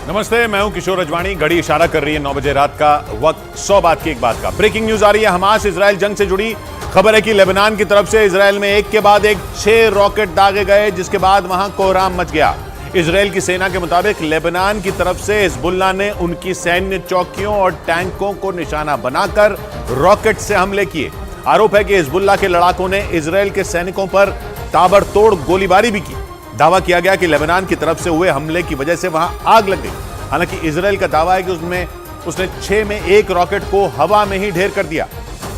नमस्ते, मैं हूं किशोर अजवाणी। घड़ी इशारा कर रही है 9 बजे रात का वक्त। 100 बात की एक बात का ब्रेकिंग न्यूज आ रही है। हमास इजराइल जंग से जुड़ी खबर है कि लेबनान की तरफ से इजराइल में एक के बाद एक 6 रॉकेट दागे गए, जिसके बाद वहां कोहराम मच गया। इजराइल की सेना के मुताबिक लेबनान की तरफ से हिजबुल्लाह ने उनकी सैन्य चौकियों और टैंकों को निशाना बनाकर रॉकेट से हमले किए। आरोप है कि हिजबुल्लाह के लड़ाकों ने इजराइल के सैनिकों पर ताबड़तोड़ गोलीबारी भी की। दावा किया गया कि लेबनान की तरफ से हुए हमले की वजह से वहां आग लग गई। हालांकि इजराइल का दावा है कि उसने 6 में 1 रॉकेट को हवा में ही ढेर कर दिया।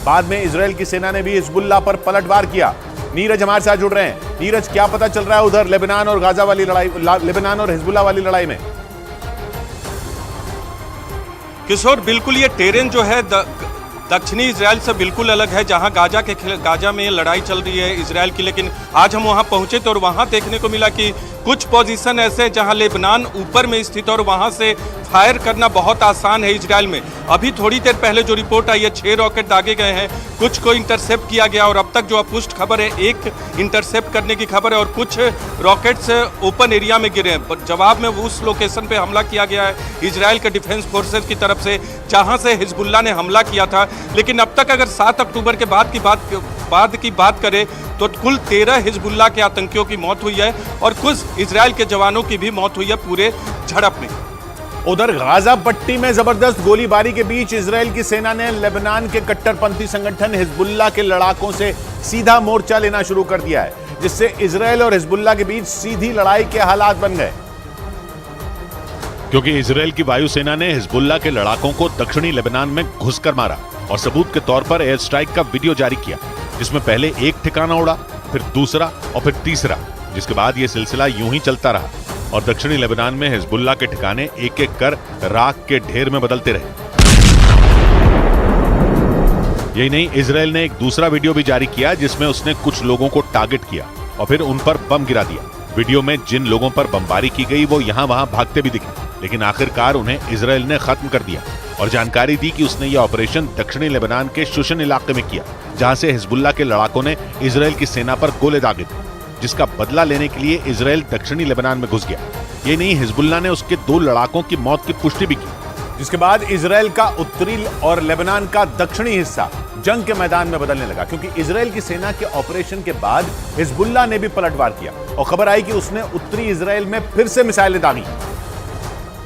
बाद में इजराइल की सेना ने भी हिजबुल्लाह पर पलटवार किया। नीरज हमारे साथ जुड़ रहे हैं। नीरज, क्या पता चल रहा है उधर लेबनान और गाजा वाली लड़ाई, लेबनान और हिजबुल्लाह वाली लड़ाई में? किशोर, बिल्कुल ये टेरेन जो है दक्षिणी इजराइल से बिल्कुल अलग है, जहां गाजा में लड़ाई चल रही है इजराइल की। लेकिन आज हम वहां पहुंचे तो और वहां देखने को मिला कि कुछ पोजीशन ऐसे जहां लेबनान ऊपर में स्थित है और वहां से फायर करना बहुत आसान है इजराइल में। अभी थोड़ी देर पहले जो रिपोर्ट आई है 6 रॉकेट दागे गए हैं, कुछ को इंटरसेप्ट किया गया और अब तक जो अपुष्ट खबर है 1 इंटरसेप्ट करने की खबर है और कुछ रॉकेट्स ओपन एरिया में गिरे हैं। जवाब में उस लोकेशन पे हमला किया गया है इजराइल के डिफेंस फोर्सेज की तरफ से जहां से हिजबुल्लाह ने हमला किया था। लेकिन अब तक अगर 7 अक्टूबर के बाद की बात करें तो कुल 13 हिजबुल्लाह के आतंकियों की मौत हुई है और कुछ इजराइल के जवानों की भी मौत हुई है पूरे झड़प में। उधर गाजा पट्टी में जबरदस्त गोलीबारी के बीच इजराइल की सेना ने लेबनान के कट्टरपंथी संगठन हिजबुल्लाह के लड़ाकों से सीधा मोर्चा लेना शुरू कर दिया है, जिससे इजराइल और हिजबुल्लाह के बीच सीधी लड़ाई के हालात बन गए। क्योंकि इजराइल की वायुसेना ने हिजबुल्लाह के लड़ाकों को दक्षिणी लेबनान में घुसकर मारा और सबूत के तौर पर एयर स्ट्राइक का वीडियो जारी किया, जिसमें पहले एक ठिकाना उड़ा, फिर दूसरा और फिर तीसरा, जिसके बाद यह सिलसिला यूं ही चलता रहा और दक्षिणी लेबनान में हिजबुल्लाह के ठिकाने एक एक कर राख के ढेर में बदलते रहे। यही नहीं, इजराइल ने एक दूसरा वीडियो भी जारी किया जिसमें उसने कुछ लोगों को टारगेट किया और फिर उन पर बम गिरा दिया। वीडियो में जिन लोगों पर बमबारी की गई वो यहां वहां भागते भी दिखे, लेकिन आखिरकार उन्हें इजराइल ने खत्म कर दिया और जानकारी दी कि उसने यह ऑपरेशन दक्षिणी लेबनान के शुशन इलाके में किया, जहां से हिजबुल्लाह के लड़ाकों ने इजराइल की सेना पर गोले दागे थे, जिसका बदला लेने के लिए इजराइल दक्षिणी लेबनान में घुस गया। ये नहीं, हिजबुल्लाह ने उसके 2 लड़ाकों की मौत की पुष्टि भी की, जिसके बाद इजराइल का उत्तरी और लेबनान का दक्षिणी हिस्सा जंग के मैदान में बदलने लगा, क्योंकि इजराइल की सेना के ऑपरेशन के बाद हिजबुल्लाह ने भी पलटवार किया और खबर आई कि उसने उत्तरी इजराइल में फिर से मिसाइलें दागी,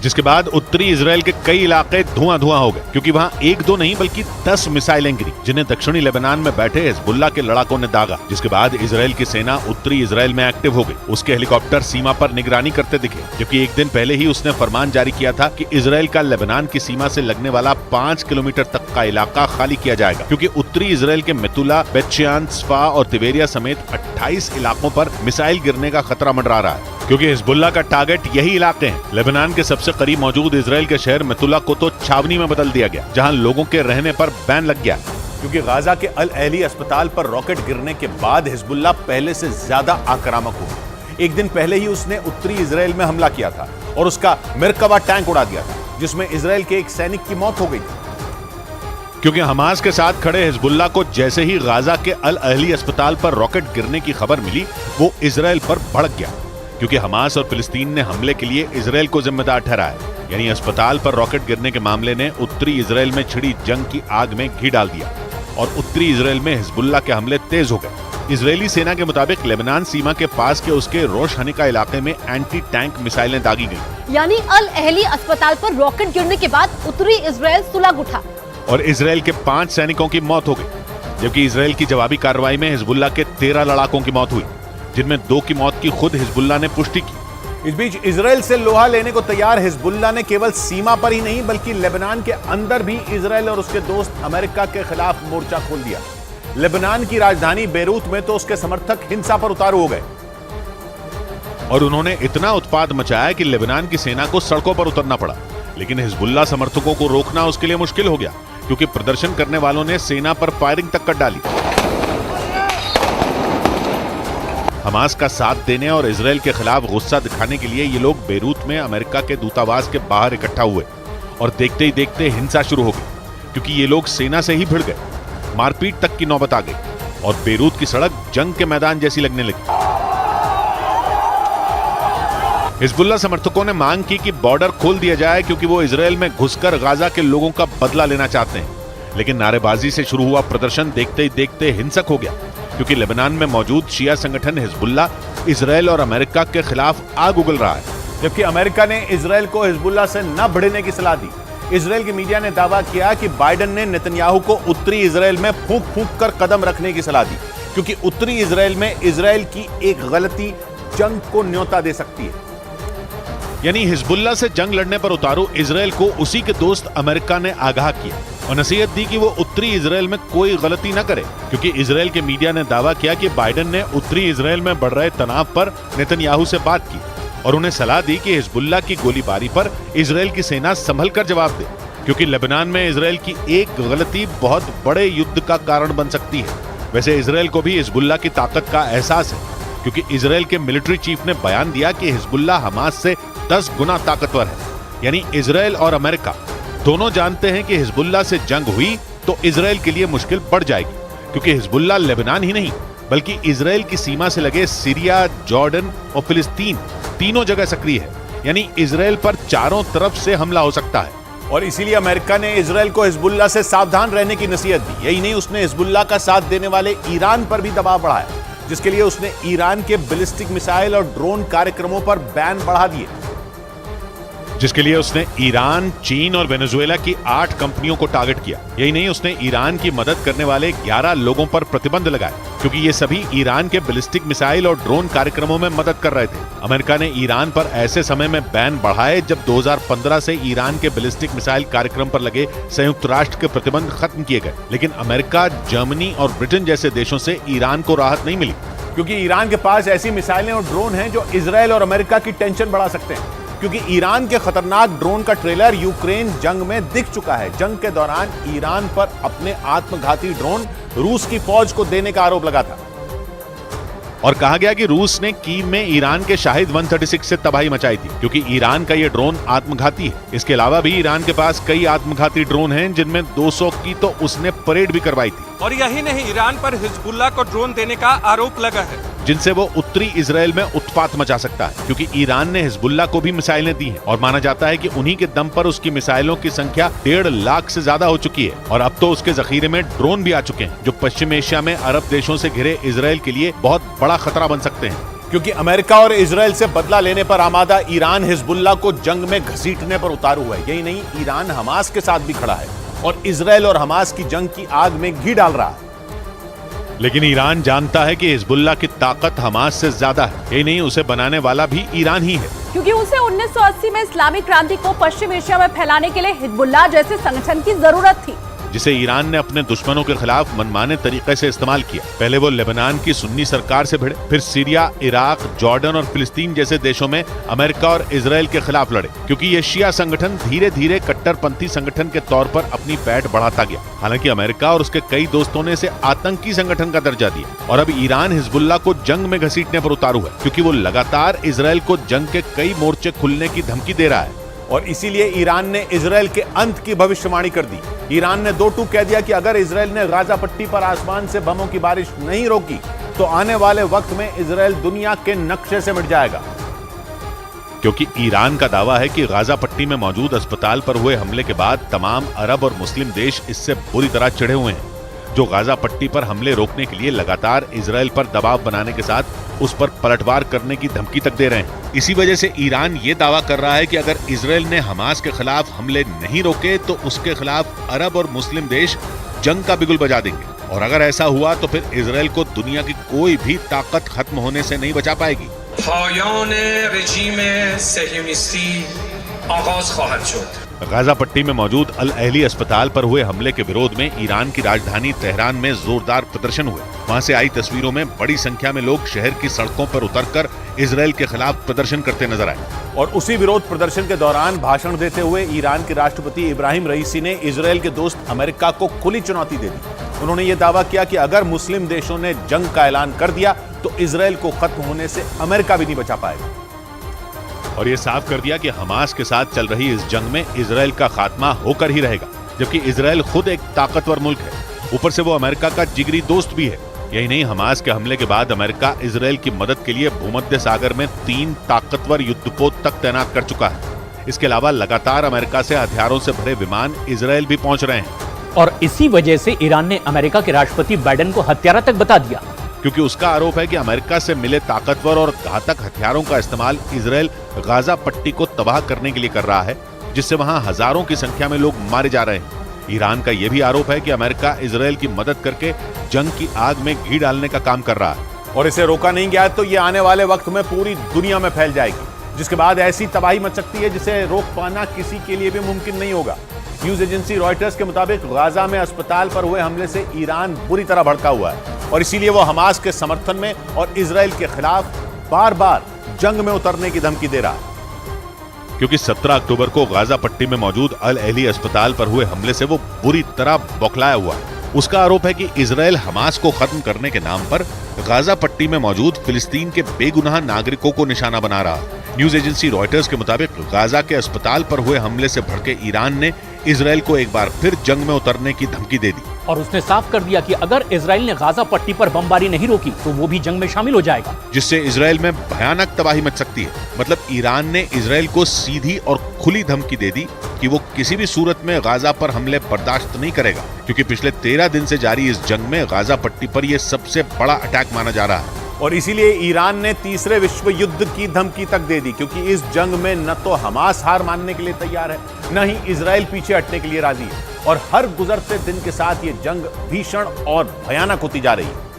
जिसके बाद उत्तरी इजराइल के कई इलाके धुआं धुआं हो गए, क्योंकि वहां 1-2 नहीं बल्कि 10 मिसाइलें गिरी, जिन्हें दक्षिणी लेबनान में बैठे हिजबुल्लाह के लड़ाकों ने दागा। जिसके बाद इजराइल की सेना उत्तरी इजराइल में एक्टिव हो गई। उसके हेलीकॉप्टर सीमा पर निगरानी करते दिखे, जबकि एक दिन पहले ही उसने फरमान जारी किया था कि इजराइल का लेबनान की सीमा से लगने वाला 5 किलोमीटर तक का इलाका खाली किया जाएगा, क्योंकि उत्तरी इजराइल के मेतुला, बेतशेयान, स्फा और तिबेरिया समेत 28 इलाकों पर मिसाइल गिरने का खतरा मंडरा रहा है, क्योंकि हिजबुल्लाह का टारगेट यही इलाके हैं। लेबनान के सबसे करीब मौजूद इजराइल के शहर मेतुला को तो छावनी में बदल दिया गया, जहां लोगों के रहने पर बैन लग गया, क्योंकि गाजा के अल अहली अस्पताल पर रॉकेट गिरने के बाद हिजबुल्लाह पहले से ज्यादा आक्रामक हुआ। एक दिन पहले ही उसने उत्तरी इजराइल में हमला किया था और उसका मेरकावा टैंक उड़ा दिया था, जिसमें इजराइल के एक सैनिक की मौत हो गई थी। क्योंकि हमास के साथ खड़े हिजबुल्लाह को जैसे ही गाजा के अल अहली अस्पताल पर रॉकेट गिरने की खबर मिली, वो इजराइल पर भड़क गया, क्योंकि हमास और फिलिस्तीन ने हमले के लिए इजराइल को जिम्मेदार ठहराया। यानी अस्पताल पर रॉकेट गिरने के मामले ने उत्तरी इजराइल में छिड़ी जंग की आग में घी डाल दिया और उत्तरी इजराइल में हिजबुल्लाह के हमले तेज हो गए। इजरायली सेना के मुताबिक लेबनान सीमा के पास के उसके रोश हनिका इलाके में एंटी टैंक मिसाइलें दागी गई। यानी अल अहली अस्पताल पर रॉकेट गिरने के बाद उत्तरी इजराइल सुलग उठा और इजराइल के 5 सैनिकों की मौत हो गई, जबकि इजराइल की जवाबी कार्रवाई में हिजबुल्लाह के 13 लड़ाकों की मौत हुई, जिनमें 2 की मौत की खुद हिजबुल्लाह ने पुष्टि की। इस बीच इजराइल से लोहा लेने को तैयार हिजबुल्लाह ने केवल सीमा पर ही नहीं बल्कि लेबनान के अंदर भी इजराइल और उसके दोस्त अमेरिका के खिलाफ मोर्चा खोल दिया। लेबनान की राजधानी बेरूत में तो उसके समर्थक हिंसा पर उतारू हो गए और उन्होंने इतना उत्पाद मचाया कि लेबनान की सेना को सड़कों पर उतरना पड़ा। लेकिन हिजबुल्लाह समर्थकों को रोकना उसके लिए मुश्किल हो गया, क्योंकि प्रदर्शन करने वालों ने सेना पर फायरिंग तक कर डाली। हमास का साथ देने और इजराइल के खिलाफ गुस्सा दिखाने के लिए ये लोग बेरूत में अमेरिका के दूतावास के बाहर इकट्ठा हुए और देखते ही देखते हिंसा शुरू हो गई, क्योंकि ये लोग सेना से ही भिड़ गए। मारपीट तक की नौबत आ गई और बेरूत की सड़क जंग के मैदान जैसी लगने लगी। हिजबुल्लाह समर्थकों ने मांग की कि बॉर्डर खोल दिया जाए क्योंकि वो इजरायल में घुसकर गाजा के लोगों का बदला लेना चाहते हैं। लेकिन नारेबाजी से शुरू हुआ प्रदर्शन देखते ही देखते हिंसक हो गया, क्योंकि लेबनान में मौजूद शिया संगठन हिजबुल्लाह इजरायल और अमेरिका के खिलाफ आग उगल रहा है। जबकि अमेरिका ने इजरायल को हिजबुल्लाह से न भिड़ने की सलाह दी। इजरायल की मीडिया ने दावा किया कि बाइडेन ने नेतन्याहू को उत्तरी इजरायल में फूंक फूंक कर कदम रखने की सलाह दी, क्योंकि उत्तरी इजरायल में इजरायल की एक गलती जंग को न्योता दे सकती है। यानी हिजबुल्लाह से जंग लड़ने पर उतारू इजरायल को उसी के दोस्त अमेरिका ने आगाह किया और नसीहत दी कि वो उत्तरी इजरायल में कोई गलती न करे, क्योंकि इजरायल के मीडिया ने दावा किया कि बाइडेन ने उत्तरी इजरायल में बढ़ रहे तनाव पर नेतन्याहू से बात की और उन्हें सलाह दी कि हिजबुल्लाह की गोलीबारी पर इजरायल की सेना संभल कर जवाब दे, क्योंकि लेबनान में इजरायल की एक गलती बहुत बड़े युद्ध का कारण बन सकती है। वैसे इजरायल को भी हिजबुल्लाह की ताकत का एहसास है, क्योंकि इजरायल के मिलिट्री चीफ ने बयान दिया कि हिजबुल्लाह हमास से 10 गुना ताकतवर है। यानी इजरायल और अमेरिका दोनों जानते हैं कि हिजबुल्लाह से जंग हुई तो इजरायल के लिए मुश्किल बढ़ जाएगी, क्योंकि हिजबुल्लाह लेबनान ही नहीं बल्कि इजरायल की सीमा से लगे सीरिया, जॉर्डन और फिलिस्तीन तीनों जगह सक्रिय है। यानी इजरायल पर चारों तरफ से हमला हो सकता है और इसीलिए अमेरिका ने इजरायल को हिजबुल्लाह से सावधान रहने की नसीहत दी। यही नहीं, उसने हिजबुल्लाह का साथ देने वाले ईरान पर भी दबाव बढ़ाया, जिसके लिए उसने ईरान के बैलिस्टिक मिसाइल और ड्रोन कार्यक्रमों पर बैन बढ़ा दिए। जिसके लिए उसने ईरान, चीन और वेनेजुएला की 8 कंपनियों को टारगेट किया। यही नहीं, उसने ईरान की मदद करने वाले 11 लोगों पर प्रतिबंध लगाए, क्योंकि ये सभी ईरान के बैलिस्टिक मिसाइल और ड्रोन कार्यक्रमों में मदद कर रहे थे। अमेरिका ने ईरान पर ऐसे समय में बैन बढ़ाए जब 2015 से ईरान के बैलिस्टिक मिसाइल कार्यक्रम पर लगे संयुक्त राष्ट्र के प्रतिबंध खत्म किए गए। लेकिन अमेरिका, जर्मनी और ब्रिटेन जैसे देशों से ईरान को राहत नहीं मिली, क्योंकि ईरान के पास ऐसी मिसाइलें और ड्रोन हैं जो इजरायल और अमेरिका की टेंशन बढ़ा सकते हैं। क्योंकि ईरान के खतरनाक ड्रोन का ट्रेलर यूक्रेन जंग में दिख चुका है। जंग के दौरान ईरान पर अपने आत्मघाती ड्रोन रूस की फौज को देने का आरोप लगा था और कहा गया कि रूस ने कीव में ईरान के शाहिद 136 से तबाही मचाई थी, क्योंकि ईरान का ये ड्रोन आत्मघाती है। इसके अलावा भी ईरान के पास कई आत्मघाती ड्रोन हैं, जिनमें 200 की तो उसने परेड भी करवाई थी। और यही नहीं, ईरान पर हिजबुल्लाह को ड्रोन देने का आरोप लगा है, जिनसे वो उत्तरी इजरायल में उत्पात मचा सकता है, क्योंकि ईरान ने हिजबुल्लाह को भी मिसाइलें दी हैं और माना जाता है कि उन्हीं के दम पर उसकी मिसाइलों की संख्या 1.5 लाख से ज्यादा हो चुकी है। और अब तो उसके जखीरे में ड्रोन भी आ चुके हैं, जो पश्चिम एशिया में अरब देशों से घिरे इजरायल के लिए बहुत बड़ा खतरा बन सकते हैं। क्योंकि अमेरिका और इजरायल से बदला लेने पर आमादा ईरान हिजबुल्लाह को जंग में घसीटने पर उतारू हुआ है। यही नहीं, ईरान हमास के साथ भी खड़ा है और इजरायल और हमास की जंग की आग में घी डाल रहा है। लेकिन ईरान जानता है कि हिजबुल्लाह की ताकत हमास से ज्यादा है। यही नहीं, उसे बनाने वाला भी ईरान ही है, क्योंकि उसे 1980 में इस्लामिक क्रांति को पश्चिम एशिया में फैलाने के लिए हिजबुल्लाह जैसे संगठन की जरूरत थी, जिसे ईरान ने अपने दुश्मनों के खिलाफ मनमाने तरीके से इस्तेमाल किया। पहले वो लेबनान की सुन्नी सरकार से भिड़े, फिर सीरिया, इराक, जॉर्डन और फिलिस्तीन जैसे देशों में अमेरिका और इजरायल के खिलाफ लड़े, क्योंकि ये शिया संगठन धीरे धीरे कट्टरपंथी संगठन के तौर पर अपनी पैठ बढ़ाता गया। हालांकि अमेरिका और उसके कई दोस्तों ने इसे आतंकी संगठन का दर्जा दिया और अब ईरान हिजबुल्लाह को जंग में घसीटने पर उतारू है, क्योंकि वो लगातार इजरायल को जंग के कई मोर्चे खुलने की धमकी दे रहा है। और इसीलिए ईरान ने इजरायल के अंत की भविष्यवाणी कर दी। ईरान ने 2 टूक कह दिया कि अगर इजरायल ने गाजा पट्टी पर आसमान से बमों की बारिश नहीं रोकी तो आने वाले वक्त में इजरायल दुनिया के नक्शे से मिट जाएगा। क्योंकि ईरान का दावा है कि गाजा पट्टी में मौजूद अस्पताल पर हुए हमले के बाद तमाम अरब और मुस्लिम देश इससे बुरी तरह चिढ़े हुए हैं, जो गाजा पट्टी पर हमले रोकने के लिए लगातार इजरायल पर दबाव बनाने के साथ उस पर पलटवार करने की धमकी तक दे रहे हैं। इसी वजह से ईरान ये दावा कर रहा है कि अगर इजरायल ने हमास के खिलाफ हमले नहीं रोके तो उसके खिलाफ अरब और मुस्लिम देश जंग का बिगुल बजा देंगे, और अगर ऐसा हुआ तो फिर इजरायल को दुनिया की कोई भी ताकत खत्म होने से नहीं बचा पाएगी। पायान रजीम सहियोनिस्ती आगाज ख्वाहिद शुद। गाजा पट्टी में मौजूद अल अहली अस्पताल पर हुए हमले के विरोध में ईरान की राजधानी तेहरान में जोरदार प्रदर्शन हुए। वहां से आई तस्वीरों में बड़ी संख्या में लोग शहर की सड़कों पर उतरकर इजरायल के खिलाफ प्रदर्शन करते नजर आए। और उसी विरोध प्रदर्शन के दौरान भाषण देते हुए ईरान के राष्ट्रपति इब्राहिम रईसी ने इजरायल के दोस्त अमेरिका को खुली चुनौती दे दी। उन्होंने ये दावा किया कि अगर मुस्लिम देशों ने जंग का ऐलान कर दिया तो इजरायल को खत्म होने से अमेरिका भी नहीं बचा पाएगा। और ये साफ कर दिया कि हमास के साथ चल रही इस जंग में इजरायल का खात्मा होकर ही रहेगा, जबकि इजरायल खुद एक ताकतवर मुल्क है, ऊपर से वो अमेरिका का जिगरी दोस्त भी है। यही नहीं, हमास के हमले के बाद अमेरिका इजराइल की मदद के लिए भूमध्य सागर में 3 ताकतवर युद्धपोत तक तैनात कर चुका है। इसके अलावा लगातार अमेरिका से हथियारों से भरे विमान इजराइल भी पहुंच रहे हैं। और इसी वजह से ईरान ने अमेरिका के राष्ट्रपति बाइडेन को हत्यारा तक बता दिया, क्योंकि उसका आरोप है कि अमेरिका से मिले ताकतवर और घातक हथियारों का इस्तेमाल इजराइल गाजा पट्टी को तबाह करने के लिए कर रहा है, जिससे वहां हजारों की संख्या में लोग मारे जा रहे हैं। ईरान का यह भी आरोप है कि अमेरिका इजराइल की मदद करके जंग की आग में घी डालने का काम कर रहा है। और इसे रोका नहीं गया तो ये आने वाले वक्त में पूरी दुनिया में फैल जाएगी, जिसके बाद ऐसी तबाही मच सकती है जिसे रोक पाना किसी के लिए भी मुमकिन नहीं होगा। न्यूज एजेंसी रॉयटर्स के मुताबिक गाजा में अस्पताल पर हुए हमले से ईरान बुरी तरह भड़का हुआ है और इसीलिए वो हमास के समर्थन में और इजराइल के खिलाफ बार बार जंग में उतरने की धमकी दे रहा है। क्योंकि 17 अक्टूबर को गाजा पट्टी में मौजूद अल अहली अस्पताल पर हुए हमले से वो बुरी तरह बौखलाया हुआ है। उसका आरोप है कि इजराइल हमास को खत्म करने के नाम पर गाजा पट्टी में मौजूद फिलिस्तीन के बेगुनाह नागरिकों को निशाना बना रहा है। न्यूज एजेंसी रॉयटर्स के मुताबिक गाजा के अस्पताल पर हुए हमले से भड़के ईरान ने इजराइल को एक बार फिर जंग में उतरने की धमकी दे दी और उसने साफ कर दिया कि अगर इजराइल ने गाजा पट्टी पर बमबारी नहीं रोकी तो वो भी जंग में शामिल हो जाएगा, जिससे इजराइल में भयानक तबाही मच सकती है। मतलब ईरान ने इजराइल को सीधी और खुली धमकी दे दी कि वो किसी भी सूरत में गाजा पर हमले बर्दाश्त नहीं करेगा, क्योंकि पिछले 13 दिन से जारी इस जंग में गाजा पट्टी पर यह सबसे बड़ा अटैक माना जा रहा है। और इसीलिए ईरान ने तीसरे विश्व युद्ध की धमकी तक दे दी, क्योंकि इस जंग में न तो हमास हार मानने के लिए तैयार है, न ही इजराइल पीछे हटने के लिए राजी है। और हर गुजरते दिन के साथ ये जंग भीषण और भयानक होती जा रही है।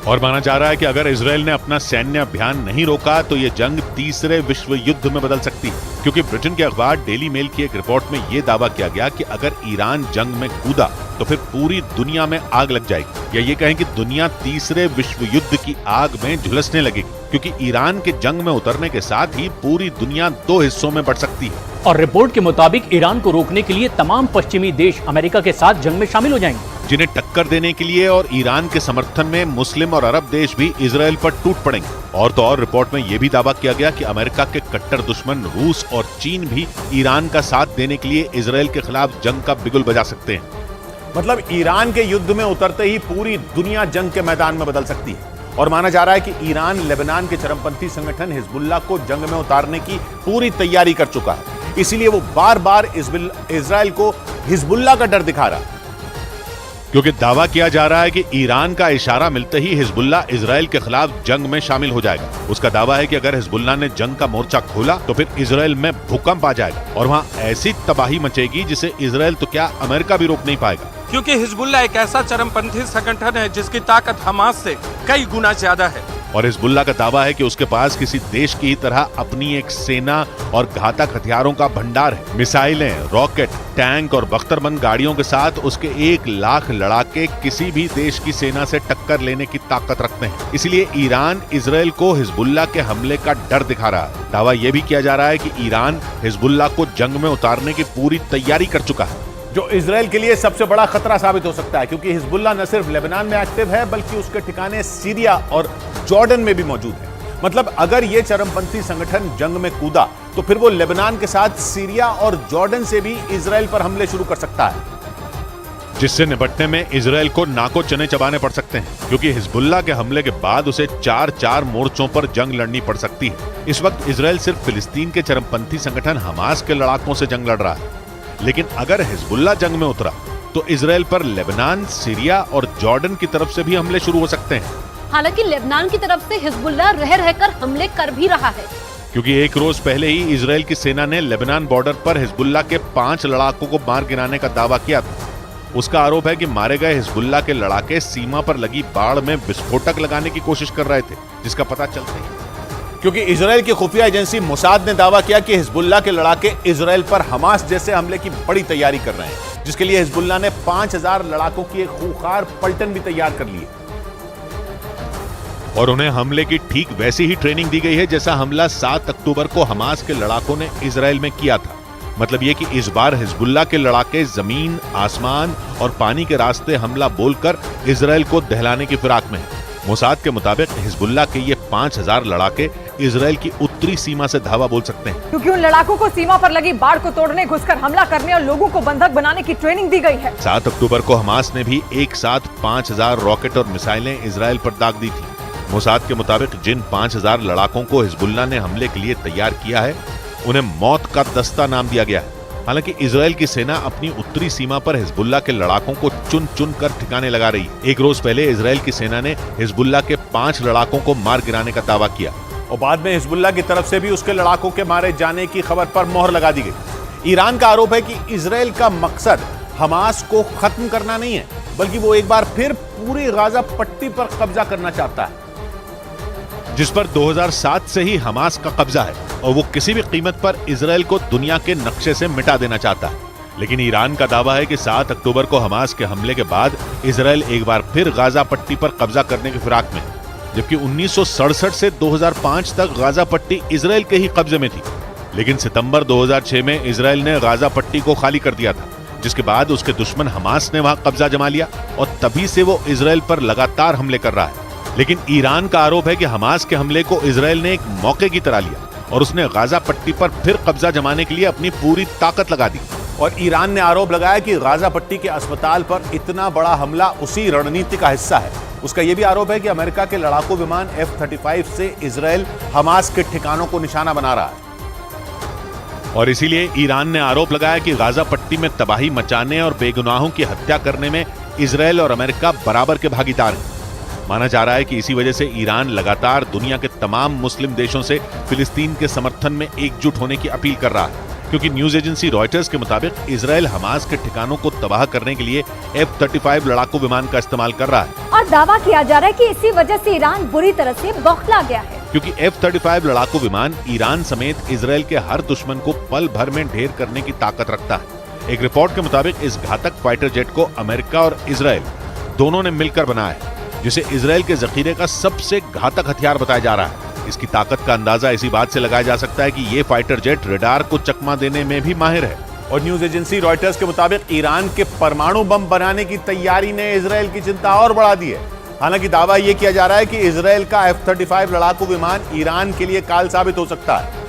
और माना जा रहा है कि अगर इजराइल ने अपना सैन्य अभियान नहीं रोका तो ये जंग तीसरे विश्व युद्ध में बदल सकती है, क्योंकि ब्रिटेन के अखबार डेली मेल की एक रिपोर्ट में यह दावा किया गया कि अगर ईरान जंग में कूदा तो फिर पूरी दुनिया में आग लग जाएगी, या ये कहें कि दुनिया तीसरे विश्व युद्ध की आग में झुलसने लगेगी, क्योंकि ईरान के जंग में उतरने के साथ ही पूरी दुनिया 2 हिस्सों में बढ़ सकती है। और रिपोर्ट के मुताबिक ईरान को रोकने के लिए तमाम पश्चिमी देश अमेरिका के साथ जंग में शामिल हो जाएंगे, जिन्हें टक्कर देने के लिए और ईरान के समर्थन में मुस्लिम और अरब देश भी इजराइल पर टूट पड़ेंगे। और तो और रिपोर्ट में यह भी दावा किया गया कि अमेरिका के कट्टर दुश्मन रूस और चीन भी ईरान का साथ देने के लिए इजराइल के खिलाफ जंग का बिगुल बजा सकते हैं। मतलब ईरान के युद्ध में उतरते ही पूरी दुनिया जंग के मैदान में बदल सकती है। और माना जा रहा है कि ईरान लेबनान के चरमपंथी संगठन हिजबुल्लाह को जंग में उतारने की पूरी तैयारी कर चुका है, इसीलिए वो बार बार इजराइल को हिजबुल्लाह का डर दिखा रहा है। क्योंकि दावा किया जा रहा है कि ईरान का इशारा मिलते ही हिजबुल्लाह इजराइल के खिलाफ जंग में शामिल हो जाएगा। उसका दावा है कि अगर हिजबुल्लाह ने जंग का मोर्चा खोला तो फिर इजराइल में भूकंप आ जाएगा और वहां ऐसी तबाही मचेगी जिसे इजराइल तो क्या अमेरिका भी रोक नहीं पाएगा। क्योंकि हिजबुल्लाह एक ऐसा चरमपंथी संगठन है जिसकी ताकत हमास से कई गुना ज्यादा है। और हिजबुल्लाह का दावा है कि उसके पास किसी देश की ही तरह अपनी एक सेना और घातक हथियारों का भंडार है। मिसाइलें, रॉकेट, टैंक और बख्तरबंद गाड़ियों के साथ उसके 1 लाख लड़ाके किसी भी देश की सेना से टक्कर लेने की ताकत रखते हैं। इसलिए ईरान इजराइल को हिजबुल्लाह के हमले का डर दिखा रहा है। दावा यह भी किया जा रहा है कि ईरान हिजबुल्लाह को जंग में उतारने की पूरी तैयारी कर चुका है, जो इजराइल के लिए सबसे बड़ा खतरा साबित हो सकता है, क्योंकि हिजबुल्लाह न सिर्फ लेबनान में एक्टिव है बल्कि उसके ठिकाने सीरिया और जॉर्डन में भी मौजूद है। मतलब अगर यह चरमपंथी संगठन जंग में कूदा तो फिर वो लेबनान के साथ सीरिया और जॉर्डन से भी इजराइल पर हमले शुरू कर सकता है, जिससे निपटने में इजराइल को नाको चने चबाने पड़ सकते हैं, क्योंकि हिजबुल्लाह के हमले के बाद उसे 4 मोर्चों पर जंग लड़नी पड़ सकती है। इस वक्त इजराइल सिर्फ फिलिस्तीन के चरमपंथी संगठन हमास के लड़ाकों से जंग लड़ रहा है, लेकिन अगर हिजबुल्लाह जंग में उतरा तो इजराइल पर लेबनान, सीरिया और जॉर्डन की तरफ से भी हमले शुरू हो सकते हैं। हालांकि लेबनान की तरफ से हिजबुल्लाह रह रहकर हमले कर भी रहा है, क्योंकि एक रोज पहले ही इजराइल की सेना ने लेबनान बॉर्डर पर हिजबुल्लाह के 5 लड़ाकों को मार गिराने का दावा किया था। उसका आरोप है कि मारे गए हिजबुल्लाह के लड़ाके सीमा पर लगी बाड़ में विस्फोटक लगाने की कोशिश कर रहे थे, जिसका पता चलते ही क्योंकि इजराइल की खुफिया एजेंसी मोसाद ने दावा किया कि हिजबुल्लाह के लड़ाके इजराइल पर हमास जैसे हमले की बड़ी तैयारी कर रहे हैं, जिसके लिए हिजबुल्लाह ने 5000 लड़ाकों की एक खूंखार पलटन भी तैयार कर ली है। और उन्हें हमले की ठीक वैसी ही ट्रेनिंग दी गई है जैसा हमला 7 अक्टूबर को हमास के लड़ाकों ने इजराइल में किया था। मतलब ये कि इस बार हिजबुल्लाह के लड़ाके जमीन, आसमान और पानी के रास्ते हमला बोलकर इजराइल को दहलाने की फिराक में है। मोसाद के मुताबिक हिजबुल्लाह के ये 5000 लड़ाके इजराइल की उत्तरी सीमा से धावा बोल सकते हैं, क्योंकि उन लड़ाकों को सीमा पर लगी बाड़ को तोड़ने, घुसकर हमला करने और लोगों को बंधक बनाने की ट्रेनिंग दी गई है। 7 अक्टूबर को हमास ने भी एक साथ 5000 रॉकेट और मिसाइलें इजराइल पर दाग दी थी। मोसाद के मुताबिक जिन 5000 लड़ाकों को हिजबुल्लाह ने हमले के लिए तैयार किया है, उन्हें मौत का दस्ता नाम दिया गया है। हालांकि इजराइल की सेना अपनी उत्तरी सीमा पर हिजबुल्लाह के लड़ाकों को चुन चुन कर ठिकाने लगा रही है। एक रोज पहले इजराइल की सेना ने हिजबुल्लाह के 5 लड़ाकों को मार गिराने का दावा किया और बाद में हिजबुल्लाह की तरफ से भी उसके लड़ाकों के मारे जाने की खबर पर मोहर लगा दी गई। ईरान का आरोप है कि इजराइल का मकसद हमास को खत्म करना नहीं है, बल्कि वो एक बार फिर पूरी गाजा पट्टी पर कब्जा करना चाहता है, जिस पर 2007 से ही हमास का कब्जा है और वो किसी भी कीमत पर इजराइल को दुनिया के नक्शे से मिटा देना चाहता है। लेकिन ईरान का दावा है कि 7 अक्टूबर को हमास के हमले के बाद इजराइल एक बार फिर गाजा पट्टी पर कब्जा करने की फिराक में, जबकि 1967 से 2005 तक गाजा पट्टी इजराइल के ही कब्जे में थी। लेकिन सितंबर 2006 में इजराइल ने गाजा पट्टी को खाली कर दिया था, जिसके बाद उसके दुश्मन हमास ने वहां कब्जा जमा लिया और तभी से वो इजराइल पर लगातार हमले कर रहा है। लेकिन ईरान का आरोप है कि हमास के हमले को इजराइल ने एक मौके की तरह लिया और उसने गाजा पट्टी पर फिर कब्जा जमाने के लिए अपनी पूरी ताकत लगा दी। और ईरान ने आरोप लगाया कि गाजा पट्टी के अस्पताल पर इतना बड़ा हमला उसी रणनीति का हिस्सा है। उसका यह भी आरोप है कि अमेरिका के लड़ाकू विमान F-35 से इजराइल हमास के ठिकानों को निशाना बना रहा है। और इसीलिए ईरान ने आरोप लगाया कि गाजा पट्टी में तबाही मचाने और बेगुनाहों की हत्या करने में इजराइल और अमेरिका बराबर के भागीदार हैं। माना जा रहा है कि इसी वजह से ईरान लगातार दुनिया के तमाम मुस्लिम देशों से फिलिस्तीन के समर्थन में एकजुट होने की अपील कर रहा है, क्योंकि न्यूज एजेंसी रॉयटर्स के मुताबिक इजराइल हमास के ठिकानों को तबाह करने के लिए F-35 लड़ाकू विमान का इस्तेमाल कर रहा है। और दावा किया जा रहा है कि इसी वजह से ईरान बुरी तरह से बौखला गया है, क्योंकि F-35 लड़ाकू विमान ईरान समेत इजराइल के हर दुश्मन को पल भर में ढेर करने की ताकत रखता है। एक रिपोर्ट के मुताबिक इस घातक फाइटर जेट को अमेरिका और इजराइल दोनों ने मिलकर बनाया है, जिसे इजराइल के जखीरे का सबसे घातक हथियार बताया जा रहा है। इसकी ताकत का अंदाजा इसी बात से लगाया जा सकता है कि ये फाइटर जेट रडार को चकमा देने में भी माहिर है। और न्यूज एजेंसी रॉयटर्स के मुताबिक ईरान के परमाणु बम बनाने की तैयारी ने इजराइल की चिंता और बढ़ा दी है। हालांकि दावा यह किया जा रहा है कि इजराइल का F-35 लड़ाकू विमान ईरान के लिए काल साबित हो सकता है,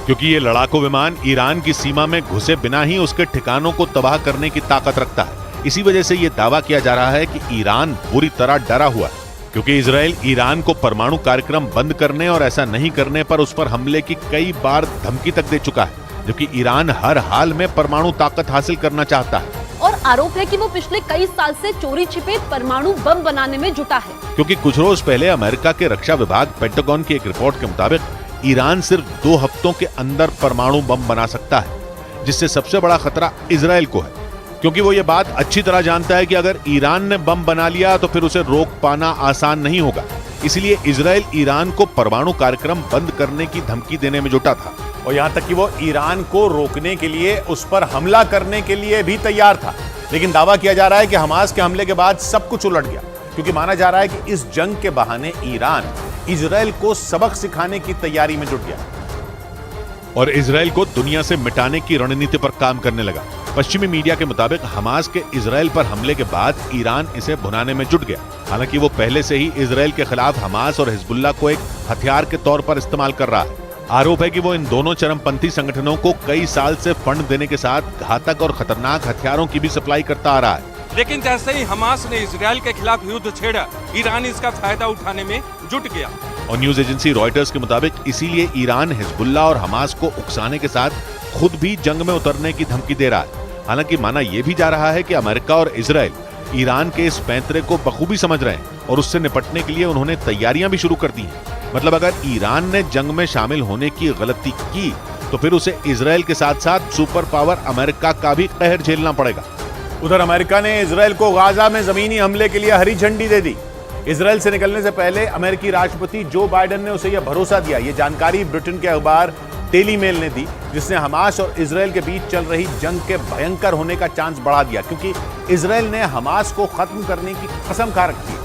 क्योंकि ये लड़ाकू विमान ईरान की सीमा में घुसे बिना ही उसके ठिकानों को तबाह करने की ताकत रखता है। इसी वजह से ये दावा किया जा रहा है कि ईरान बुरी तरह डरा हुआ है, क्योंकि इजराइल ईरान को परमाणु कार्यक्रम बंद करने और ऐसा नहीं करने पर उस पर हमले की कई बार धमकी तक दे चुका है, जबकि ईरान हर हाल में परमाणु ताकत हासिल करना चाहता है। और आरोप है कि वो पिछले कई साल से चोरी छिपे परमाणु बम बनाने में जुटा है, क्योंकि कुछ रोज पहले अमेरिका के रक्षा विभाग पेंटागन की एक रिपोर्ट के मुताबिक ईरान सिर्फ 2 हफ्तों के अंदर परमाणु बम बना सकता है, जिससे सबसे बड़ा खतरा इजराइल को है, क्योंकि वो ये बात अच्छी तरह जानता है कि अगर ईरान ने बम बना लिया तो फिर उसे रोक पाना आसान नहीं होगा। इसलिए इजराइल ईरान को परमाणु कार्यक्रम बंद करने की धमकी देने में जुटा था और यहां तक कि वो ईरान को रोकने के लिए उस पर हमला करने के लिए भी तैयार था। लेकिन दावा किया जा रहा है कि हमास के हमले के बाद सब कुछ उलट गया, क्योंकि माना जा रहा है कि इस जंग के बहाने ईरान इजराइल को सबक सिखाने की तैयारी में जुट गया और इजराइल को दुनिया से मिटाने की रणनीति पर काम करने लगा। पश्चिमी मीडिया के मुताबिक हमास के इजराइल पर हमले के बाद ईरान इसे भुनाने में जुट गया। हालांकि वो पहले से ही इजराइल के खिलाफ हमास और हिजबुल्लाह को एक हथियार के तौर पर इस्तेमाल कर रहा है। आरोप है कि वो इन दोनों चरमपंथी संगठनों को कई साल से फंड देने के साथ घातक और खतरनाक हथियारों की भी सप्लाई करता आ रहा है। लेकिन जैसे ही हमास ने इजराइल के खिलाफ युद्ध छेड़ा, ईरान इसका फायदा उठाने में जुट गया। और न्यूज एजेंसी रॉयटर्स के मुताबिक इसीलिए ईरान हिजबुल्लाह और हमास को उकसाने के साथ खुद भी जंग में उतरने की धमकी दे रहा है। हालांकि माना यह भी जा रहा है कि अमेरिका और इजराइल ईरान के इस पैंतरे को बखूबी समझ रहे हैं और उससे निपटने के लिए उन्होंने तैयारियां भी शुरू कर दी हैं। मतलब अगर ईरान ने जंग में शामिल होने की गलती की तो फिर उसे इजराइल के साथ साथ सुपर पावर अमेरिका का भी कहर झेलना पड़ेगा। उधर अमेरिका ने इजराइल को गाजा में जमीनी हमले के लिए हरी झंडी दे दी। इजराइल से निकलने से पहले अमेरिकी राष्ट्रपति जो बाइडेन ने उसे यह भरोसा दिया। यह जानकारी ब्रिटेन के अखबार डेली मेल ने दी, जिसने हमास और इजराइल के बीच चल रही जंग के भयंकर होने का चांस बढ़ा दिया, क्योंकि इजराइल ने हमास को खत्म करने की कसम खा रखी है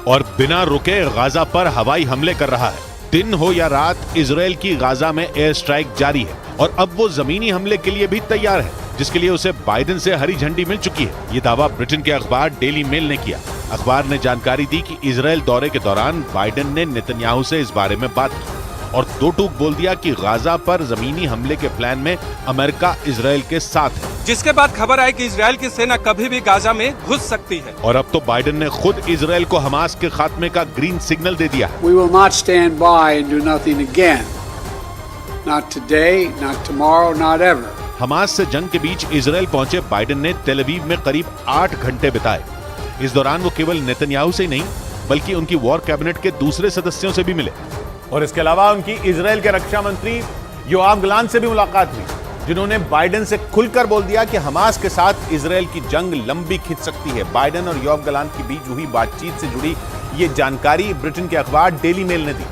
और बिना रुके गाजा पर हवाई हमले कर रहा है। दिन हो या रात इजराइल की गाजा में एयर स्ट्राइक जारी है और अब वो जमीनी हमले के लिए भी तैयार है, जिसके लिए उसे बाइडेन से हरी झंडी मिल चुकी है। ये दावा ब्रिटेन के अखबार डेली मेल ने किया। अखबार ने जानकारी दी कि इजराइल दौरे के दौरान बाइडेन ने नेतन्याहू से इस बारे में बात की और दो टूक बोल दिया कि गाजा पर जमीनी हमले के प्लान में अमेरिका इजराइल के साथ है, जिसके बाद खबर आई कि इजराइल की सेना कभी भी गाजा में घुस सकती है। और अब तो बाइडेन ने खुद इजराइल को हमास के खात्मे का ग्रीन सिग्नल दे दिया है। We will not stand by and do nothing again. Not today, not tomorrow, not ever. Hamas से जंग के बीच इजराइल पहुंचे बाइडेन ने तेल अवीव में करीब 8 घंटे बिताए। इस दौरान वो केवल नेतन्याहू से ही नहीं बल्कि उनकी वॉर कैबिनेट के दूसरे सदस्यों से भी मिले और इसके अलावा उनकी इजराइल के रक्षा मंत्री योआव गलांट से भी मुलाकात हुई, जिन्होंने बाइडेन से खुलकर बोल दिया कि हमास के साथ इजराइल की जंग लंबी खिंच सकती है। बाइडेन और योआव गलांट के बीच हुई बातचीत से जुड़ी ये जानकारी ब्रिटेन के अखबार डेली मेल ने दी,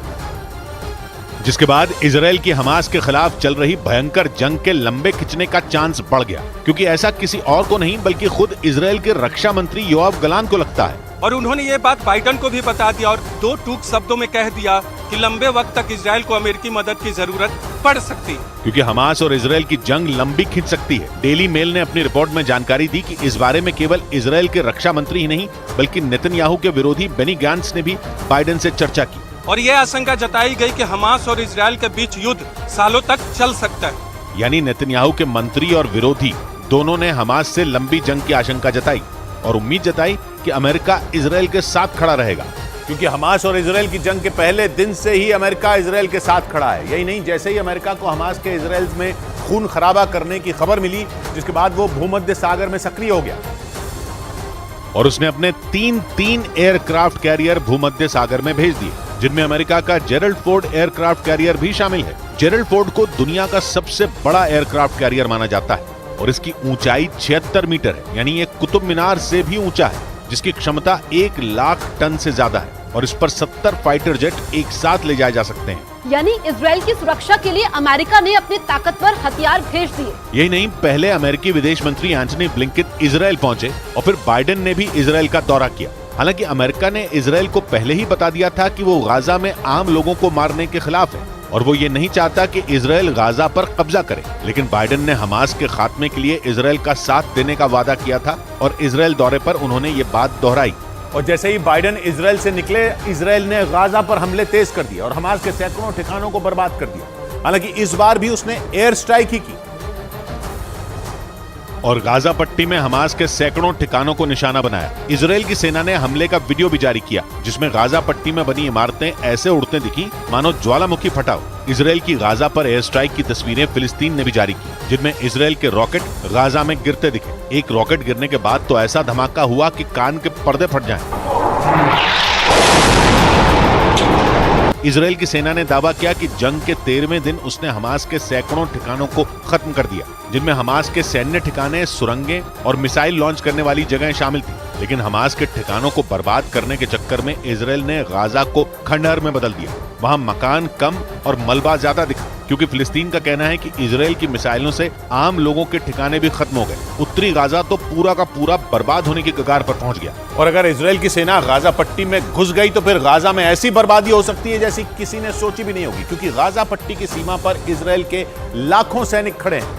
जिसके बाद इजराइल की हमास के खिलाफ चल रही भयंकर जंग के लंबे खिंचने का चांस बढ़ गया, क्योंकि ऐसा किसी और को नहीं बल्कि खुद इजराइल के रक्षा मंत्री योआव गलांट को लगता है। और उन्होंने ये बात बाइडेन को भी बता दिया और दो टूक शब्दों में कह दिया कि लंबे वक्त तक इजराइल को अमेरिकी मदद की जरूरत पड़ सकती है, क्योंकि हमास और इजराइल की जंग लंबी खिंच सकती है। डेली मेल ने अपनी रिपोर्ट में जानकारी दी कि इस बारे में केवल इजराइल के रक्षा मंत्री ही नहीं बल्कि नेतन्याहू के विरोधी बेनी गैंट्स ने भी बाइडेन से चर्चा की और ये आशंका जताई गई कि हमास और इजराइल के बीच युद्ध सालों तक चल सकता है। यानी नेतन्याहू के मंत्री और विरोधी दोनों ने हमास से लंबी जंग की आशंका जताई और उम्मीद जताई कि अमेरिका इजराइल के साथ खड़ा रहेगा, क्योंकि हमास और इजराइल की जंग के पहले दिन से ही अमेरिका इजराइल के साथ खड़ा है। यही नहीं, जैसे ही अमेरिका को हमास के इजराइल में खून खराबा करने की खबर मिली, जिसके बाद वो भूमध्य सागर में सक्रिय हो गया और उसने अपने तीन एयरक्राफ्ट कैरियर भूमध्य सागर में भेज दिए, जिनमें अमेरिका का जेरल्ड फोर्ड एयरक्राफ्ट कैरियर भी शामिल है। जेरल्ड फोर्ड को दुनिया का सबसे बड़ा एयरक्राफ्ट कैरियर माना जाता है और इसकी ऊंचाई 76 मीटर है, यानी ये कुतुब मीनार से भी ऊंचा है, जिसकी क्षमता 1 लाख टन से ज्यादा है और इस पर 70 फाइटर जेट एक साथ ले जाए जा सकते हैं। यानी इजराइल की सुरक्षा के लिए अमेरिका ने अपने ताकतवर हथियार भेज दिए। यही नहीं, पहले अमेरिकी विदेश मंत्री एंटनी ब्लिंकन इजराइल पहुंचे और फिर बाइडेन ने भी इजराइल का दौरा किया। हालांकि अमेरिका ने इजराइल को पहले ही बता दिया था कि वो गाजा में आम लोगों को मारने के खिलाफ है और वो ये नहीं चाहता कि इजराइल गाजा पर कब्जा करे, लेकिन बाइडेन ने हमास के खात्मे के लिए इजराइल का साथ देने का वादा किया था और इजराइल दौरे पर उन्होंने ये बात दोहराई। और जैसे ही बाइडेन इजराइल से निकले, इजराइल ने गाजा पर हमले तेज कर दिए और हमास के सैकड़ों ठिकानों को बर्बाद कर दिया। हालांकि इस बार भी उसने एयर स्ट्राइक ही की और गाजा पट्टी में हमास के सैकड़ों ठिकानों को निशाना बनाया। इजराइल की सेना ने हमले का वीडियो भी जारी किया, जिसमें गाजा पट्टी में बनी इमारतें ऐसे उड़ते दिखी मानो ज्वालामुखी फटा हो। इजराइल की गाजा पर एयर स्ट्राइक की तस्वीरें फिलिस्तीन ने भी जारी की, जिनमें इजराइल के रॉकेट गाजा में गिरते दिखे। एक रॉकेट गिरने के बाद तो ऐसा धमाका हुआ कि कान के पर्दे फट जाएं। इजराइल की सेना ने दावा किया कि जंग के 13वें दिन उसने हमास के सैकड़ों ठिकानों को खत्म कर दिया, जिनमें हमास के सैन्य ठिकाने, सुरंगें और मिसाइल लॉन्च करने वाली जगहें शामिल थी। लेकिन हमास के ठिकानों को बर्बाद करने के चक्कर में इजराइल ने गाजा को खंडहर में बदल दिया। वहां मकान कम और मलबा ज्यादा दिखा, क्योंकि फिलिस्तीन का कहना है कि इजराइल की मिसाइलों से आम लोगों के ठिकाने भी खत्म हो गए। उत्तरी गाजा तो पूरा का पूरा बर्बाद होने की कगार पर पहुंच गया। और अगर इजराइल की सेना गाजा पट्टी में घुस गई तो फिर गाजा में ऐसी बर्बादी हो सकती है जैसी किसी ने सोची भी नहीं होगी, क्योंकि गाजा पट्टी की सीमा पर इजराइल के लाखों सैनिक खड़े हैं,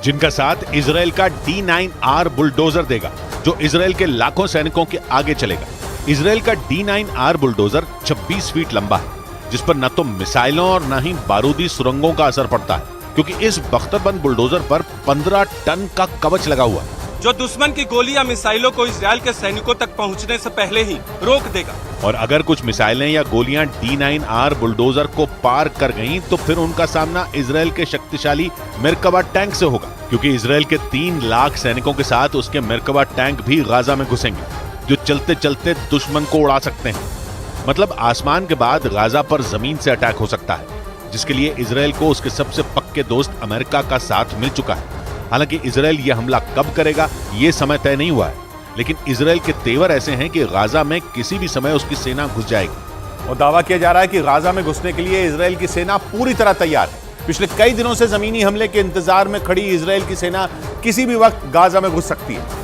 जिनका साथ इजराइल का D9R बुलडोजर देगा, जो इजराइल के लाखों सैनिकों के आगे चलेगा। इजराइल का D9R बुलडोजर 26 फीट लंबा है, जिस पर न तो मिसाइलों और न ही बारूदी सुरंगों का असर पड़ता है, क्योंकि इस बख्तरबंद बुलडोजर पर 15 टन का कवच लगा हुआ है, जो दुश्मन की गोली या मिसाइलों को इजराइल के सैनिकों तक पहुंचने से पहले ही रोक देगा। और अगर कुछ मिसाइलें या गोलियां D9R बुलडोजर को पार कर गईं, तो फिर उनका सामना इजराइल के शक्तिशाली मेरकवा टैंक से होगा, क्योंकि इजराइल के 3 लाख सैनिकों के साथ उसके मेरकवा टैंक भी गाजा में घुसेंगे, जो चलते चलते दुश्मन को उड़ा सकते हैं। मतलब आसमान के बाद गाजा पर जमीन से अटैक हो सकता है, जिसके लिए इजराइल को उसके सबसे पक्के दोस्त अमेरिका का साथ मिल चुका है। हालांकि इजराइल यह हमला कब करेगा ये समय तय नहीं हुआ है, लेकिन इजराइल के तेवर ऐसे हैं कि गाजा में किसी भी समय उसकी सेना घुस जाएगी। और दावा किया जा रहा है कि गाजा में घुसने के लिए इजराइल की सेना पूरी तरह तैयार है। पिछले कई दिनों से जमीनी हमले के इंतजार में खड़ी इजराइल की सेना किसी भी वक्त गाजा में घुस सकती है।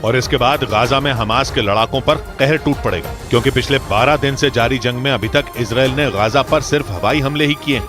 और इसके बाद गाजा में हमास के लड़ाकों पर कहर टूट पड़ेगा, क्योंकि पिछले 12 दिन से जारी जंग में अभी तक इजराइल ने गाजा पर सिर्फ हवाई हमले ही किए हैं,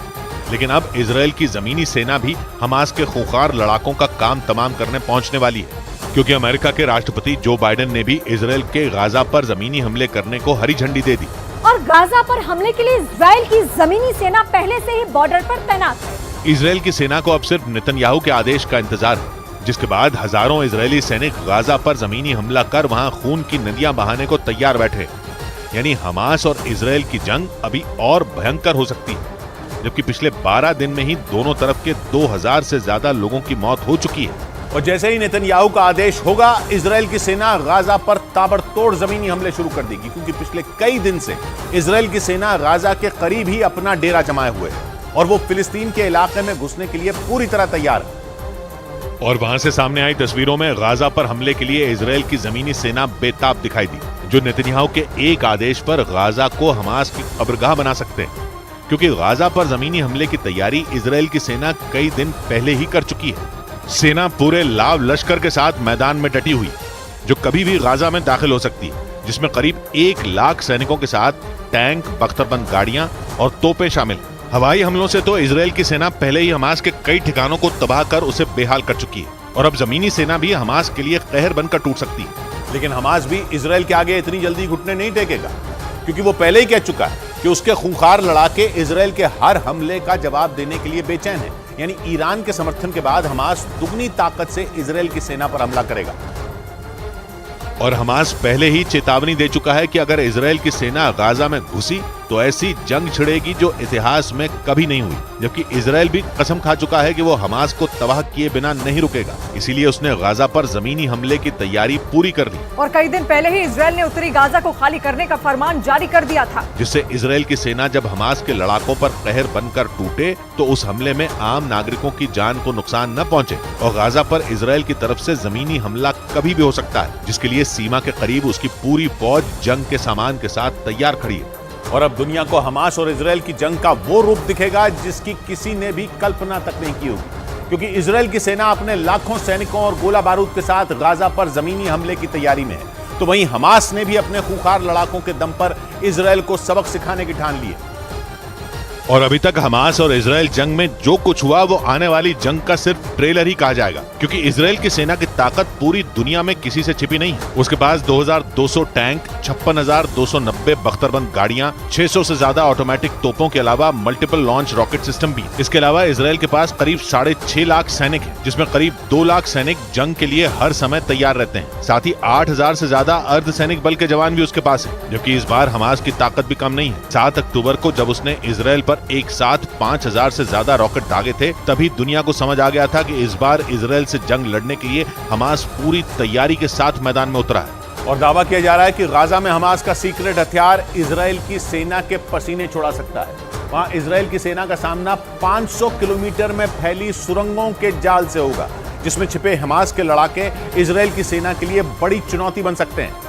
लेकिन अब इजराइल की जमीनी सेना भी हमास के खूंखार लड़ाकों का काम तमाम करने पहुंचने वाली है, क्योंकि अमेरिका के राष्ट्रपति जो बाइडेन ने भी इजराइल के गाजा पर जमीनी हमले करने को हरी झंडी दे दी। और गाजा पर हमले के लिए इजराइल की जमीनी सेना पहले से ही बॉर्डर पर तैनात है। इजराइल की सेना को अब सिर्फ नेतन्याहू के आदेश का इंतजार है, जिसके बाद हजारों इजरायली सैनिक गाजा पर जमीनी हमला कर वहां खून की नदियां बहाने को तैयार बैठे। यानी हमास और इजराइल की जंग अभी और भयंकर हो सकती है, जबकि पिछले 12 दिन में ही दोनों तरफ के 2000 से ज्यादा लोगों की मौत हो चुकी है। और जैसे ही नेतन्याहू का आदेश होगा, इजराइल की सेना गाजा पर ताबड़तोड़ जमीनी हमले शुरू कर देगी, क्योंकि पिछले कई दिन से इजराइल की सेना गाजा के करीब ही अपना डेरा जमाए हुए है और वो फिलिस्तीन के इलाके में घुसने के लिए पूरी तरह तैयार है। और वहां से सामने आई तस्वीरों में गाजा पर हमले के लिए इजराइल की जमीनी सेना बेताब दिखाई दी, जो नेतन्याहू के एक आदेश पर गाजा को हमास की कब्रगाह बना सकते हैं, क्योंकि गाजा पर जमीनी हमले की तैयारी इजराइल की सेना कई दिन पहले ही कर चुकी है। सेना पूरे लाव लश्कर के साथ मैदान में डटी हुई, जो कभी भी गाजा में दाखिल हो सकती है, जिसमें करीब 1 लाख सैनिकों के साथ टैंक, बख्तरबंद गाड़ियां और तोपें शामिल। हवाई हमलों से तो इजराइल की सेना पहले ही हमास के कई ठिकानों को तबाह कर उसे बेहाल कर चुकी है, और अब जमीनी सेना भी हमास के लिए कहर बनकर टूट सकती है। लेकिन हमास भी इजराइल के आगे इतनी जल्दी घुटने नहीं टेकेगा, क्योंकि वो पहले ही कह चुका है कि उसके खूंखार लड़ाके इजराइल के हर हमले का जवाब देने के लिए बेचैन है। यानी ईरान के समर्थन के बाद हमास दुगनी ताकत से इजराइल की सेना पर हमला करेगा। और हमास पहले ही चेतावनी दे चुका है कि अगर इजराइल की सेना गाजा में घुसी तो ऐसी जंग छिड़ेगी जो इतिहास में कभी नहीं हुई, जबकि इजराइल भी कसम खा चुका है कि वो हमास को तबाह किए बिना नहीं रुकेगा। इसीलिए उसने गाजा पर जमीनी हमले की तैयारी पूरी कर ली और कई दिन पहले ही इजराइल ने उत्तरी गाजा को खाली करने का फरमान जारी कर दिया था, जिससे इजराइल की सेना जब हमास के लड़ाकों पर कहर बनकर टूटे तो उस हमले में आम नागरिकों की जान को नुकसान न पहुंचे। और गाजा पर इजराइल की तरफ से जमीनी हमला कभी भी हो सकता है, जिसके लिए सीमा के करीब उसकी पूरी फौज जंग के सामान के साथ तैयार खड़ी है। और अब दुनिया को हमास और इजराइल की जंग का वो रूप दिखेगा जिसकी किसी ने भी कल्पना तक नहीं की होगी, क्योंकि इजराइल की सेना अपने लाखों सैनिकों और गोला बारूद के साथ गाजा पर जमीनी हमले की तैयारी में है, तो वहीं हमास ने भी अपने खूंखार लड़ाकों के दम पर इजराइल को सबक सिखाने की ठान ली है। और अभी तक हमास और इजराइल जंग में जो कुछ हुआ वो आने वाली जंग का सिर्फ ट्रेलर ही कहा जाएगा, क्योंकि इजराइल की सेना की ताकत पूरी दुनिया में किसी से छिपी नहीं है। उसके पास 2200 टैंक, 56,290 बख्तरबंद गाड़ियां, 600 से ज्यादा ऑटोमेटिक तोपों के अलावा मल्टीपल लॉन्च रॉकेट सिस्टम भी। इसके अलावा इजराइल के पास करीब 6.5 लाख सैनिक है, जिसमें करीब 2 लाख सैनिक जंग के लिए हर समय तैयार रहते हैं। साथ ही 8,000 से ज्यादा अर्धसैनिक बल के जवान भी उसके पास है, जबकि इस बार हमास की ताकत भी कम नहीं है। 7 अक्टूबर को जब उसने इजराइल पर एक साथ 5,000 से ज्यादा रॉकेट दागे थे, तभी दुनिया को समझ आ गया था कि इस बार इजराइल से जंग लड़ने के लिए हमास पूरी तैयारी के साथ मैदान में उतरा है। और दावा किया जा रहा है कि गाजा में हमास का सीक्रेट हथियार इजराइल की सेना के पसीने छुड़ा सकता है। वहां इजराइल की सेना का सामना 500 किलोमीटर में फैली सुरंगों के जाल से होगा, जिसमें छिपे हमास के लड़ाके इजराइल की सेना के लिए बड़ी चुनौती बन सकते हैं।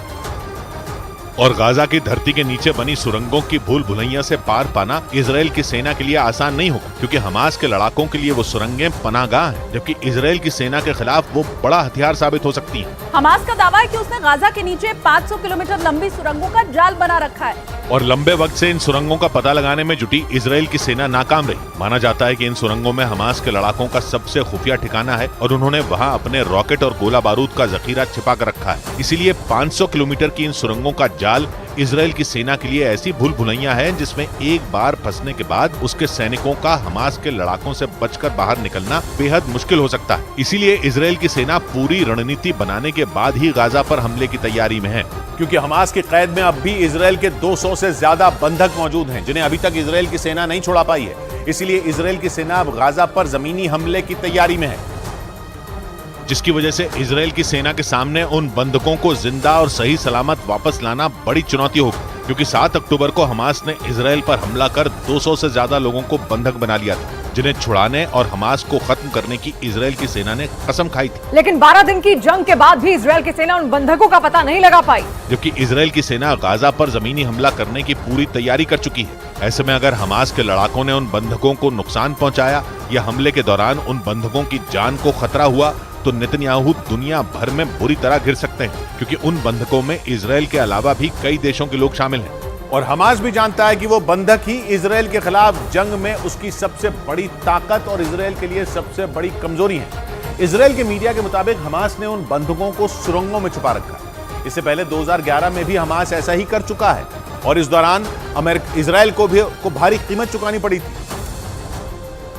और गाजा की धरती के नीचे बनी सुरंगों की भूल भुलैया से पार पाना इजराइल की सेना के लिए आसान नहीं होगा, क्योंकि हमास के लड़ाकों के लिए वो सुरंगें पनाहगाह हैं, जबकि इजराइल की सेना के खिलाफ वो बड़ा हथियार साबित हो सकती हैं। हमास का दावा है कि उसने गाजा के नीचे 500 किलोमीटर लंबी सुरंगों का जाल बना रखा है, और लंबे वक्त से इन सुरंगों का पता लगाने में जुटी इजराइल की सेना नाकाम रही। माना जाता है कि इन सुरंगों में हमास के लड़ाकों का सबसे खुफिया ठिकाना है और उन्होंने वहां अपने रॉकेट और गोला बारूद का जखीरा छिपा कर रखा है। इसीलिए 500 किलोमीटर की इन सुरंगों का जाल इजराइल की सेना के लिए ऐसी भूल भुलैया है जिसमें एक बार फंसने के बाद उसके सैनिकों का हमास के लड़ाकों से बचकर बाहर निकलना बेहद मुश्किल हो सकता है। इसीलिए इजराइल की सेना पूरी रणनीति बनाने के बाद ही गाजा पर हमले की तैयारी में है, क्योंकि हमास की कैद में अब भी इजराइल के 200 से ज्यादा बंधक मौजूद हैं, जिन्हें अभी तक इजराइल की सेना नहीं छोड़ा पाई है। इसलिए इजराइल की सेना अब गाजा पर जमीनी हमले की तैयारी में है, जिसकी वजह से इजराइल की सेना के सामने उन बंधकों को जिंदा और सही सलामत वापस लाना बड़ी चुनौती होगी, क्योंकि 7 अक्टूबर को हमास ने इजराइल पर हमला कर 200 से ज्यादा लोगों को बंधक बना लिया था, जिन्हें छुड़ाने और हमास को खत्म करने की इजराइल की सेना ने कसम खाई थी। लेकिन 12 दिन की जंग के बाद भी इजराइल की सेना उन बंधकों का पता नहीं लगा पाई, जबकि इजराइल की सेना गाजा पर जमीनी हमला करने की पूरी तैयारी कर चुकी है। ऐसे में अगर हमास के लड़ाकों ने उन बंधकों को नुकसान पहुंचाया या हमले के दौरान उन बंधकों की जान को खतरा हुआ, तो नेतन्याहू दुनिया भर में बुरी तरह घिर सकते हैं, क्योंकि उन बंधकों में इजराइल के अलावा भी कई देशों के लोग शामिल हैं। और हमास भी जानता है कि वो बंधक ही इजराइल के खिलाफ जंग में उसकी सबसे बड़ी ताकत और इजराइल के लिए सबसे बड़ी कमजोरी है। इजराइल के मीडिया के मुताबिक हमास ने उन बंधकों को सुरंगों में छुपा रखा है। इससे पहले 2011 में भी हमास ऐसा ही कर चुका है और इस दौरान इजराइल को भारी कीमत चुकानी पड़ी थी।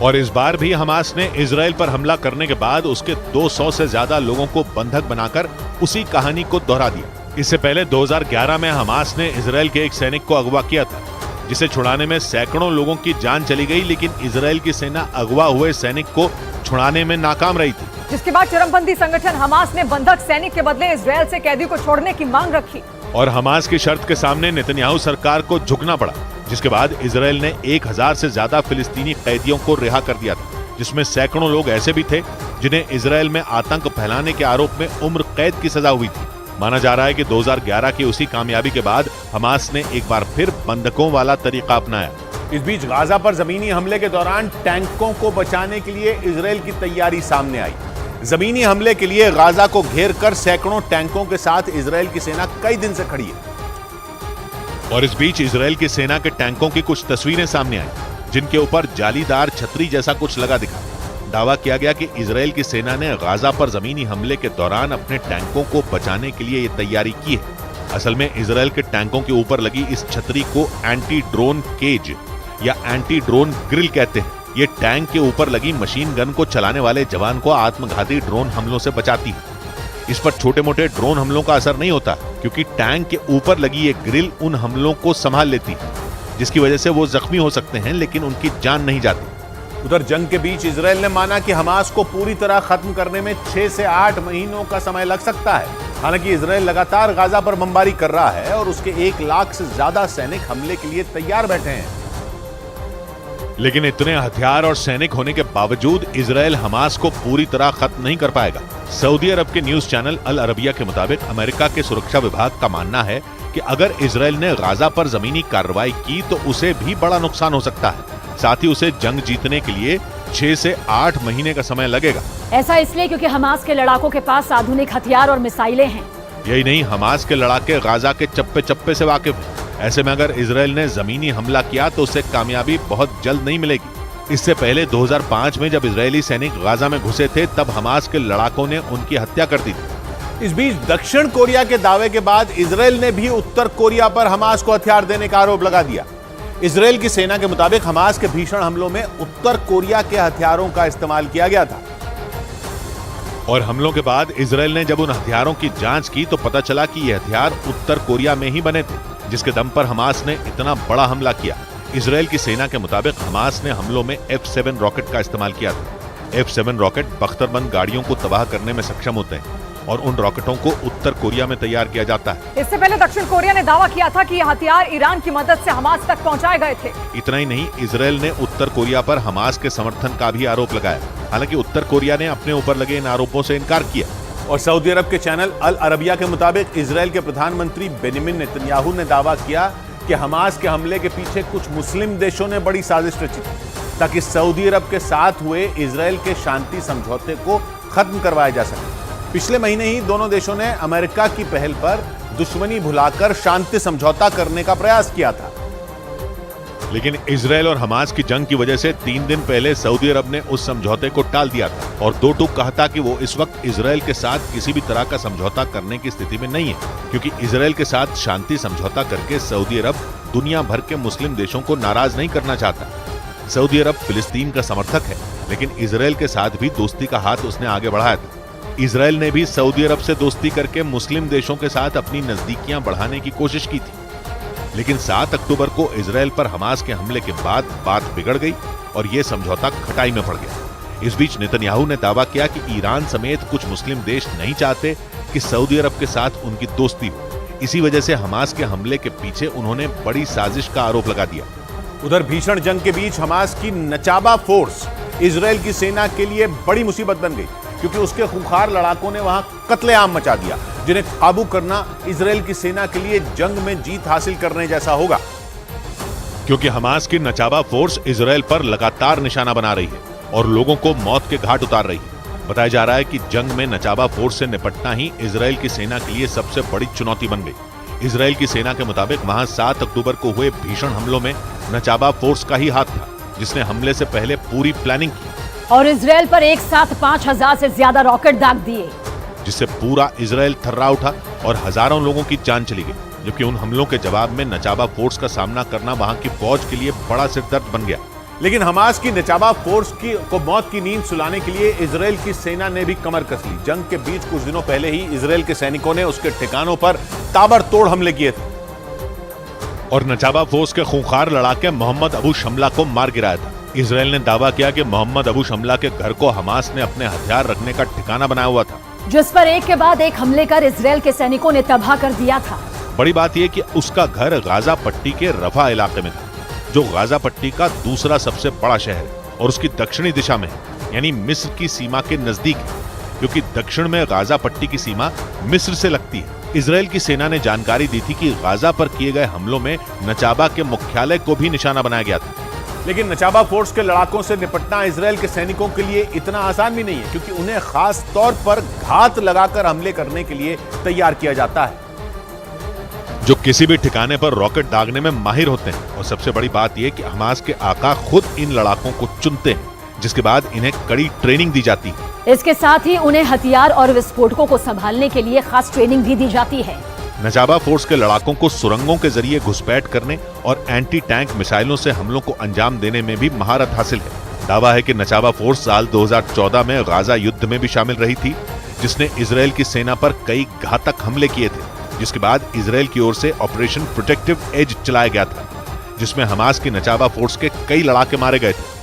और इस बार भी हमास ने इजराइल पर हमला करने के बाद उसके 200 से ज्यादा लोगों को बंधक बनाकर उसी कहानी को दोहरा दिया। इससे पहले 2011 में हमास ने इजराइल के एक सैनिक को अगवा किया था, जिसे छुड़ाने में सैकड़ों लोगों की जान चली गई, लेकिन इजराइल की सेना अगवा हुए सैनिक को छुड़ाने में नाकाम रही थी। जिसके बाद चरमपंथी संगठन हमास ने बंधक सैनिक के बदले इजराइल से कैदी को छोड़ने की मांग रखी और हमास की शर्त के सामने नेतन्याहू सरकार को झुकना पड़ा, जिसके बाद इजराइल ने 1000 से ज्यादा फिलिस्तीनी कैदियों को रिहा कर दिया था, जिसमें सैकड़ों लोग ऐसे भी थे जिन्हें इजराइल में आतंक फैलाने के आरोप में उम्र कैद की सजा हुई थी। माना जा रहा है कि 2011 की उसी कामयाबी के बाद हमास ने एक बार फिर बंधकों वाला तरीका अपनाया। इस बीच गाजा पर जमीनी हमले के दौरान टैंकों को बचाने के लिए इजराइल की तैयारी सामने आई। जमीनी हमले के लिए गाजा को घेर कर सैकड़ों टैंकों के साथ इजराइल की सेना कई दिन से खड़ी है। और इस बीच इजराइल की सेना के टैंकों की कुछ तस्वीरें सामने आई, जिनके ऊपर जालीदार छतरी जैसा कुछ लगा दिखा। दावा किया गया कि इजराइल की सेना ने गाजा पर जमीनी हमले के दौरान अपने टैंकों को बचाने के लिए ये तैयारी की है। असल में इजराइल के टैंकों के ऊपर लगी इस छतरी को एंटी ड्रोन केज या एंटी ड्रोन ग्रिल कहते हैं। ये टैंक के ऊपर लगी मशीन गन को चलाने वाले जवान को आत्मघाती ड्रोन हमलों से बचाती है। इस पर छोटे मोटे ड्रोन हमलों का असर नहीं होता, क्योंकि टैंक के ऊपर लगी ये ग्रिल उन हमलों को संभाल लेती है, जिसकी वजह से वो जख्मी हो सकते हैं लेकिन उनकी जान नहीं जाती। उधर जंग के बीच इजराइल ने माना कि हमास को पूरी तरह खत्म करने में 6 से 8 महीनों का समय लग सकता है। हालांकि इजराइल लगातार गाजा पर बमबारी कर रहा है और उसके 1 लाख से ज्यादा सैनिक हमले के लिए तैयार बैठे हैं। लेकिन इतने हथियार और सैनिक होने के बावजूद इजराइल हमास को पूरी तरह खत्म नहीं कर पाएगा। सऊदी अरब के न्यूज चैनल अल अरबिया के मुताबिक अमेरिका के सुरक्षा विभाग का मानना है कि अगर इजराइल ने गाजा पर जमीनी कार्रवाई की तो उसे भी बड़ा नुकसान हो सकता है। साथ ही उसे जंग जीतने के लिए 6 से 8 महीने का समय लगेगा। ऐसा इसलिए क्योंकि हमास के लड़ाकों के पास आधुनिक हथियार और मिसाइलें हैं। यही नहीं, हमास के लड़ाके गाजा के चप्पे चप्पे से वाकिफ हैं। ऐसे में अगर इजराइल ने जमीनी हमला किया तो उसे कामयाबी बहुत जल्द नहीं मिलेगी। इससे पहले 2005 में जब इजरायली सैनिक गाजा में घुसे थे, तब हमास के लड़ाकों ने उनकी हत्या कर दी थी। इस बीच दक्षिण कोरिया के दावे के बाद इजराइल ने भी उत्तर कोरिया पर हमास को हथियार देने का आरोप लगा दिया। इजराइल की सेना के मुताबिक हमास के भीषण हमलों में उत्तर कोरिया के हथियारों का इस्तेमाल किया गया था। और हमलों के बाद इजराइल ने जब उन हथियारों की जांच की तो पता चला कि ये हथियार उत्तर कोरिया में ही बने थे, जिसके दम पर हमास ने इतना बड़ा हमला किया। इजराइल की सेना के मुताबिक हमास ने हमलों में F7 रॉकेट का इस्तेमाल किया था। F7 रॉकेट बख्तरबंद गाड़ियों को तबाह करने में सक्षम होते हैं और उन रॉकेटों को उत्तर कोरिया में तैयार किया जाता है। इससे पहले दक्षिण कोरिया ने दावा किया था कि ये हथियार ईरान की मदद से हमास तक पहुंचाए गए थे। इतना ही नहीं, इजराइल ने उत्तर कोरिया पर हमास के समर्थन का भी आरोप लगाया। हालांकि उत्तर कोरिया ने अपने ऊपर लगे इन आरोपों से इनकार किया। और सऊदी अरब के चैनल अल अरबिया के मुताबिक इजराइल के प्रधानमंत्री बेनिमिन नेतन्याहू ने दावा किया कि हमास के हमले के पीछे कुछ मुस्लिम देशों ने बड़ी साजिश रची थी ताकि सऊदी अरब के साथ हुए इजराइल के शांति समझौते को खत्म करवाया जा सके। पिछले महीने ही दोनों देशों ने अमेरिका की पहल पर दुश्मनी भुलाकर शांति समझौता करने का प्रयास किया था। लेकिन इजराइल और हमास की जंग की वजह से 3 दिन पहले सऊदी अरब ने उस समझौते को टाल दिया था और दो टूक कहा था कि वो इस वक्त इजराइल के साथ किसी भी तरह का समझौता करने की स्थिति में नहीं है, क्योंकि इजराइल के साथ शांति समझौता करके सऊदी अरब दुनिया भर के मुस्लिम देशों को नाराज नहीं करना चाहता। सऊदी अरब फिलिस्तीन का समर्थक है, लेकिन इजराइल के साथ भी दोस्ती का हाथ उसने आगे बढ़ाया था। इजराइल ने भी सऊदी अरब से दोस्ती करके मुस्लिम देशों के साथ अपनी नजदीकियां बढ़ाने की कोशिश की थी, लेकिन 7 अक्टूबर को इजराइल पर हमास के हमले के बाद बात बिगड़ गई और यह समझौता खटाई में पड़ गया। इस बीच नेतन्याहू ने दावा किया कि ईरान समेत कुछ मुस्लिम देश नहीं चाहते कि सऊदी अरब के साथ उनकी दोस्ती हो। इसी वजह से हमास के हमले के पीछे उन्होंने बड़ी साजिश का आरोप लगा दिया। उधर भीषण जंग के बीच हमास की नचाबा फोर्स इजराइल की सेना के लिए बड़ी मुसीबत बन गई, क्योंकि उसके खूंखार लड़ाकों ने वहां कत्लेआम मचा दिया, जिन्हें काबू करना इजराइल की सेना के लिए जंग में जीत हासिल करने जैसा होगा। क्योंकि हमास की नचाबा फोर्स इजराइल पर लगातार निशाना बना रही है और लोगों को मौत के घाट उतार रही है। बताया जा रहा है कि जंग में नचाबा फोर्स से निपटना ही इजराइल की सेना के लिए सबसे बड़ी चुनौती बन गई। इजराइल की सेना के मुताबिक वहां 7 अक्टूबर को हुए भीषण हमलों में नचाबा फोर्स का ही हाथ था, जिसने हमले से पहले पूरी प्लानिंग की। और इजराइल पर एक साथ 5,000 से ज्यादा रॉकेट दाग दिए, जिससे पूरा इजराइल थर्रा उठा और हजारों लोगों की जान चली गई। जबकि उन हमलों के जवाब में नचाबा फोर्स का सामना करना वहां की फौज के लिए बड़ा सिरदर्द बन गया। लेकिन हमास की नचाबा फोर्स को मौत की नींद सुलाने के लिए इजराइल की सेना ने भी कमर कस ली। जंग के बीच कुछ दिनों पहले ही इजराइल के सैनिकों ने उसके ठिकानों पर ताबड़तोड़ हमले किए थे और नचाबा फोर्स के खूंखार लड़ाके मोहम्मद अबू शमला को मार गिराया था। इजराइल ने दावा किया कि मोहम्मद अबू शमला के घर को हमास ने अपने हथियार रखने का ठिकाना बनाया हुआ था, जिस पर एक के बाद एक हमले कर इजराइल के सैनिकों ने तबाह कर दिया था। बड़ी बात यह कि उसका घर गाजा पट्टी के रफा इलाके में था, जो गाजा पट्टी का दूसरा सबसे बड़ा शहर है और उसकी दक्षिणी दिशा में है, यानी मिस्र की सीमा के नजदीक है, क्योंकि दक्षिण में गाजा पट्टी की सीमा मिस्र से लगती है। इजराइल की सेना ने जानकारी दी थी कि गाजा पर किए गए हमलों में नचाबा के मुख्यालय को भी निशाना बनाया गया था। लेकिन नचाबा फोर्स के लड़ाकों से निपटना इजराइल के सैनिकों के लिए इतना आसान भी नहीं है, क्योंकि उन्हें खास तौर पर घात लगाकर हमले करने के लिए तैयार किया जाता है, जो किसी भी ठिकाने पर रॉकेट दागने में माहिर होते हैं। और सबसे बड़ी बात यह कि हमास के आका खुद इन लड़ाकों को चुनते हैं, जिसके बाद इन्हें कड़ी ट्रेनिंग दी जाती है। इसके साथ ही उन्हें हथियार और विस्फोटकों को संभालने के लिए खास ट्रेनिंग भी दी जाती है। नचाबा फोर्स के लड़ाकों को सुरंगों के जरिए घुसपैठ करने और एंटी टैंक मिसाइलों से हमलों को अंजाम देने में भी महारत हासिल है। दावा है कि नचाबा फोर्स साल 2014 में गाजा युद्ध में भी शामिल रही थी, जिसने इजराइल की सेना पर कई घातक हमले किए थे, जिसके बाद इजराइल की ओर से ऑपरेशन प्रोटेक्टिव एज चलाया गया था, जिसमें हमास की नचाबा फोर्स के कई लड़ाके मारे गए थे।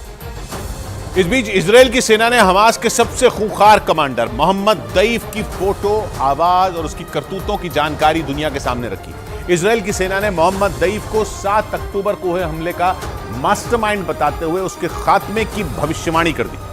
इस बीच इजराइल की सेना ने हमास के सबसे खूंखार कमांडर मोहम्मद दईफ की फोटो, आवाज और उसकी करतूतों की जानकारी दुनिया के सामने रखी। इजराइल की सेना ने मोहम्मद दईफ को 7 अक्टूबर को हुए हमले का मास्टरमाइंड बताते हुए उसके खात्मे की भविष्यवाणी कर दी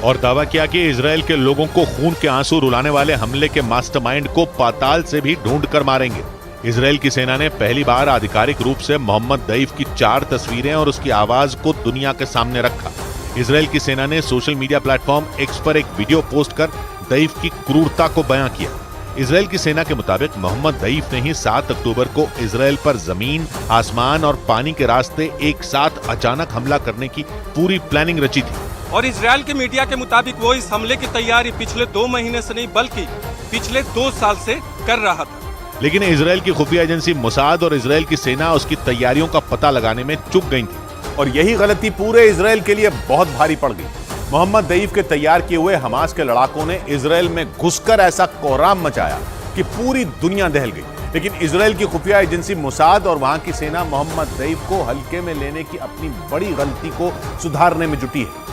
और दावा किया कि इजराइल के लोगों को खून के आंसू रुलाने वाले हमले के मास्टरमाइंड को पाताल से भी ढूंढ कर मारेंगे। इजराइल की सेना ने पहली बार आधिकारिक रूप से मोहम्मद दईफ की 4 तस्वीरें और उसकी आवाज को दुनिया के सामने रखा। इजराइल की सेना ने सोशल मीडिया प्लेटफॉर्म एक्स पर एक वीडियो पोस्ट कर दईफ की क्रूरता को बयां किया। इजराइल की सेना के मुताबिक मोहम्मद दईफ ने ही 7 अक्टूबर को इजराइल पर जमीन, आसमान और पानी के रास्ते एक साथ अचानक हमला करने की पूरी प्लानिंग रची थी। और इजराइल के मीडिया के मुताबिक वो इस हमले की तैयारी पिछले 2 महीने से नहीं बल्कि पिछले 2 साल से कर रहा था। लेकिन इजराइल की खुफिया एजेंसी मोसाद और इजराइल की सेना उसकी तैयारियों का पता लगाने में चूक गई थी और यही गलती पूरे इजराइल के लिए बहुत भारी पड़ गई। मोहम्मद दईफ के तैयार किए हुए हमास के लड़ाकों ने इजराइल में घुसकर ऐसा कोहराम मचाया कि पूरी दुनिया दहल गई। लेकिन इजराइल की खुफिया एजेंसी मोसाद और वहां की सेना मोहम्मद दईफ को हल्के में लेने की अपनी बड़ी गलती को सुधारने में जुटी है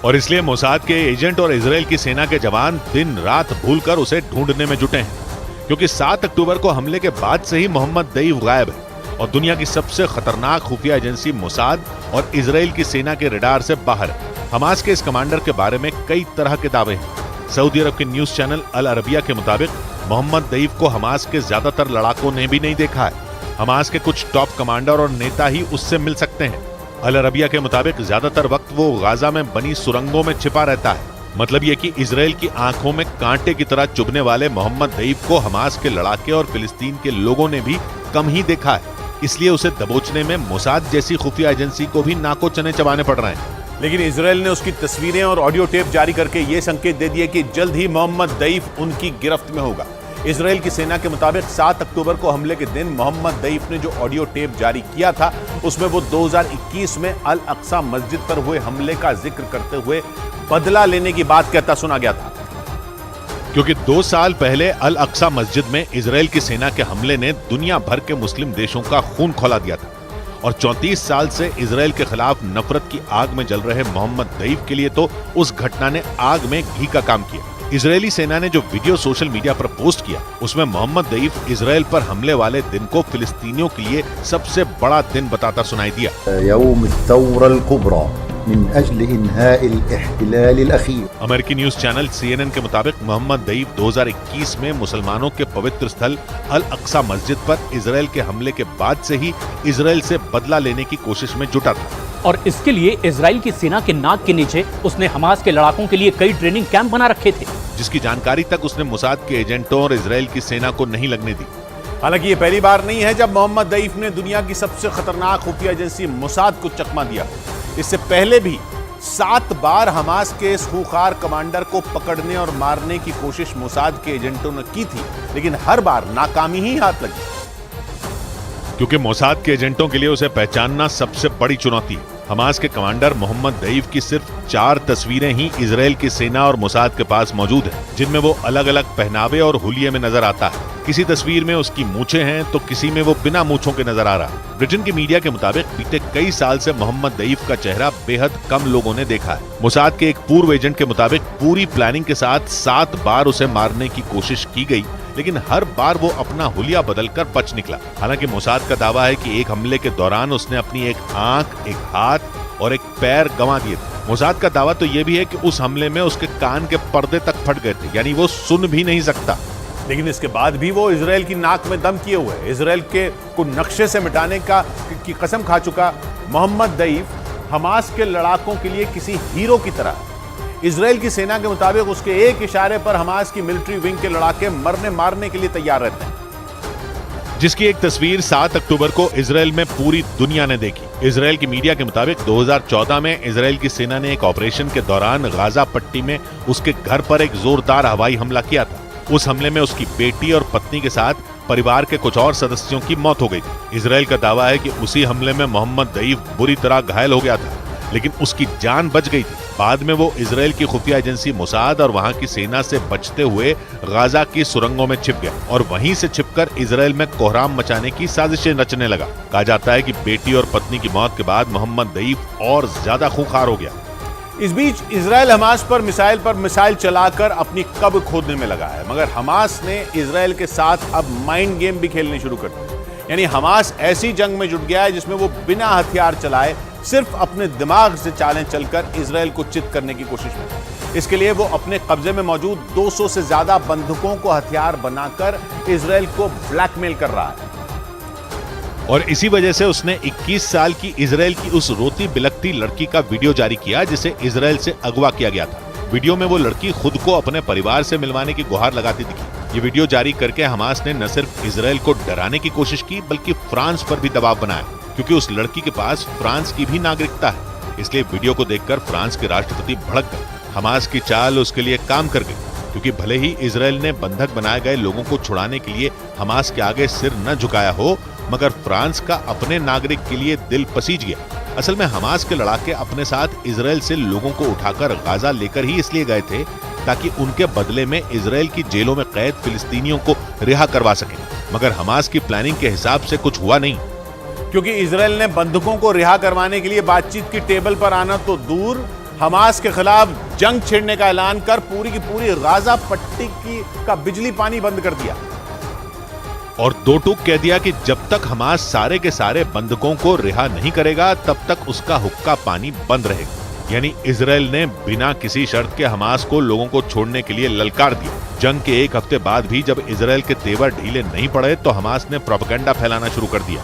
और इसलिए मोसाद के एजेंट और इजराइल की सेना के जवान दिन रात भूलकर उसे ढूंढने में जुटे हैं, क्योंकि 7 अक्टूबर को हमले के बाद से ही मोहम्मद दईफ गायब है और दुनिया की सबसे खतरनाक खुफिया एजेंसी मोसाद और इजराइल की सेना के रडार से बाहर है। हमास के इस कमांडर के बारे में कई तरह के दावे हैं। सऊदी अरब के न्यूज चैनल अल अरबिया के मुताबिक मोहम्मद दईफ को हमास के ज्यादातर लड़ाकों ने भी नहीं देखा है। हमास के कुछ टॉप कमांडर और नेता ही उससे मिल सकते हैं। अल अरबिया के मुताबिक ज्यादातर वक्त वो गाजा में बनी सुरंगों में छिपा रहता है। मतलब ये कि इजराइल की आंखों में कांटे की तरह चुभने वाले मोहम्मद दईफ को हमास के लड़ाके और फिलिस्तीन के लोगों ने भी कम ही देखा है, इसलिए उसे दबोचने में मोसाद जैसी खुफिया एजेंसी को भी नाको चने चबाने पड़ रहे हैं। लेकिन इजराइल ने उसकी तस्वीरें और ऑडियो टेप जारी करके ये संकेत दे दिए कि जल्द ही मोहम्मद दईफ उनकी गिरफ्त में होगा। इजराइल की सेना के मुताबिक 7 अक्टूबर को हमले के दिन मोहम्मद दईफ ने जो ऑडियो टेप जारी किया था उसमें वो 2021 में अल अक्सा मस्जिद पर हुए हमले का जिक्र करते हुए बदला लेने की बात कहता सुना गया था, क्योंकि 2 साल पहले अल अक्सा मस्जिद में इजराइल की सेना के हमले ने दुनिया भर के मुस्लिम देशों का खून खौला दिया था और 34 साल से इजराइल के खिलाफ नफरत की आग में जल रहे मोहम्मद दईफ के लिए तो उस घटना ने आग में घी का काम किया। इजरायली सेना ने जो वीडियो सोशल मीडिया पर पोस्ट किया उसमें मोहम्मद दईफ इजराइल पर हमले वाले दिन को फिलिस्तीनियों के लिए सबसे बड़ा दिन बताता सुनाई दिया। अमेरिकी न्यूज चैनल CNN के मुताबिक मोहम्मद दईफ 2021 में मुसलमानों के पवित्र स्थल अल अक्सा मस्जिद पर इजराइल के हमले के बाद से ही इजराइल से बदला लेने की कोशिश में जुटा था और इसके लिए इजराइल की सेना के नाक के नीचे उसने हमास के लड़ाकों के लिए कई ट्रेनिंग कैंप बना रखे थे, जिसकी जानकारी तक उसने मोसाद के एजेंटों और इजराइल की सेना को नहीं लगने दी। हालांकि ये पहली बार नहीं है जब मोहम्मद दईफ ने दुनिया की सबसे खतरनाक खुफिया एजेंसी मोसाद को चकमा दिया। इससे पहले भी 7 बार हमास के इस खूंखार कमांडर को पकड़ने और मारने की कोशिश मोसाद के एजेंटों ने की थी, लेकिन हर बार नाकामी ही हाथ लगी। क्योंकि मोसाद के एजेंटों के लिए उसे पहचानना सबसे बड़ी चुनौती है। हमास के कमांडर मोहम्मद दईफ की सिर्फ 4 तस्वीरें ही इजराइल की सेना और मोसाद के पास मौजूद हैं, जिनमें वो अलग अलग पहनावे और हुलिये में नजर आता है। किसी तस्वीर में उसकी मूछें हैं तो किसी में वो बिना मूछों के नजर आ रहा है। ब्रिटेन की मीडिया के मुताबिक बीते कई साल से मोहम्मद दईफ का चेहरा बेहद कम लोगों ने देखा है। मोसाद के एक पूर्व एजेंट के मुताबिक पूरी प्लानिंग के साथ 7 बार उसे मारने की कोशिश की गई, लेकिन हर बार वो अपना हुलिया बदलकर बच निकला। हालांकि मोसाद का दावा है कि एक हमले के दौरान उसने अपनी एक आंख, एक हाथ और एक पैर गंवा दिए थे। मोसाद का दावा तो ये भी है कि उस हमले में उसके कान के पर्दे तक फट गए थे, यानी वो सुन भी नहीं सकता। लेकिन इसके बाद भी वो इजराइल की नाक में दम किए हुए है। इजराइल के को नक्शे से मिटाने की कसम खा चुका मोहम्मद दईफ हमास के लड़ाकों के लिए किसी हीरो की तरह। इजराइल की सेना के मुताबिक उसके एक इशारे पर हमास की मिलिट्री विंग के लड़ाके मरने मारने के लिए तैयार रहते हैं, जिसकी एक तस्वीर 7 अक्टूबर को इजराइल में पूरी दुनिया ने देखी। इजराइल की मीडिया के मुताबिक 2014 में इजराइल की सेना ने एक ऑपरेशन के दौरान गाजा पट्टी में उसके घर पर एक जोरदार हवाई हमला किया था। उस हमले में उसकी बेटी और पत्नी के साथ परिवार के कुछ और सदस्यों की मौत हो गई थी। इजराइल का दावा है कि उसी हमले में मोहम्मद दईफ बुरी तरह घायल हो गया था, लेकिन उसकी जान बच गई थी। बाद में वो इजराइल की खुफिया एजेंसी मोसाद और वहां की सेना से बचते हुए गाजा की सुरंगों में छिप गया और वहीं से छिपकर इजराइल में कोहराम मचाने की साजिशें रचने लगा। कहा जाता है कि बेटी और पत्नी की मौत के बाद मोहम्मद दईफ और ज्यादा खूंखार हो गया। इस बीच इजराइल हमास पर मिसाइल चलाकर अपनी कब्र खोदने में लगा है, मगर हमास ने इजराइल के साथ अब माइंड गेम भी खेलने शुरू कर दिए। यानी हमास ऐसी जंग में जुट गया है जिसमें वो बिना हथियार चलाए सिर्फ अपने दिमाग से चालें चलकर इजराइल को चित करने की कोशिश में। इसके लिए वो अपने कब्जे में मौजूद 200 से ज्यादा बंदूकों को हथियार बनाकर इजराइल को ब्लैकमेल कर रहा है। और इसी वजह से उसने 21 साल की इजराइल की उस रोती बिलखती लड़की का वीडियो जारी किया जिसे इजराइल से अगवा किया गया था। वीडियो में वो लड़की खुद को अपने परिवार से मिलवाने की गुहार लगाती दिखी। ये वीडियो जारी करके हमास ने न सिर्फ इजराइल को डराने की कोशिश की बल्कि फ्रांस पर भी दबाव बनाया, क्योंकि उस लड़की के पास फ्रांस की भी नागरिकता है। इसलिए वीडियो को देखकर फ्रांस के राष्ट्रपति भड़क गए। हमास की चाल उसके लिए काम कर गई, क्योंकि भले ही इजराइल ने बंधक बनाए गए लोगों को छुड़ाने के लिए हमास के आगे सिर न झुकाया हो, मगर फ्रांस का अपने नागरिक के लिए दिल पसीज गया। असल में हमास के लड़ाके अपने साथ इजराइल से लोगों को उठाकर गाजा लेकर ही इसलिए गए थे ताकि उनके बदले में इजराइल की जेलों में कैद फिलिस्तीनियों को रिहा करवा सकें। मगर हमास की प्लानिंग के हिसाब से कुछ हुआ नहीं, क्योंकि इजराइल ने बंदूकों को रिहा करवाने के लिए बातचीत की टेबल पर आना तो दूर, हमास के खिलाफ जंग छेड़ने का ऐलान कर पूरी की पूरी गाजा पट्टी का बिजली पानी बंद कर दिया और 2 टूक कह दिया कि जब तक हमास सारे के सारे बंधकों को रिहा नहीं करेगा तब तक उसका हुक्का पानी बंद रहेगा। यानी इजराइल ने बिना किसी शर्त के हमास को लोगों को छोड़ने के लिए ललकार दिया। जंग के 1 हफ्ते बाद भी जब इजराइल के तेवर ढीले नहीं पड़े तो हमास ने प्रोपेगेंडा फैलाना शुरू कर दिया।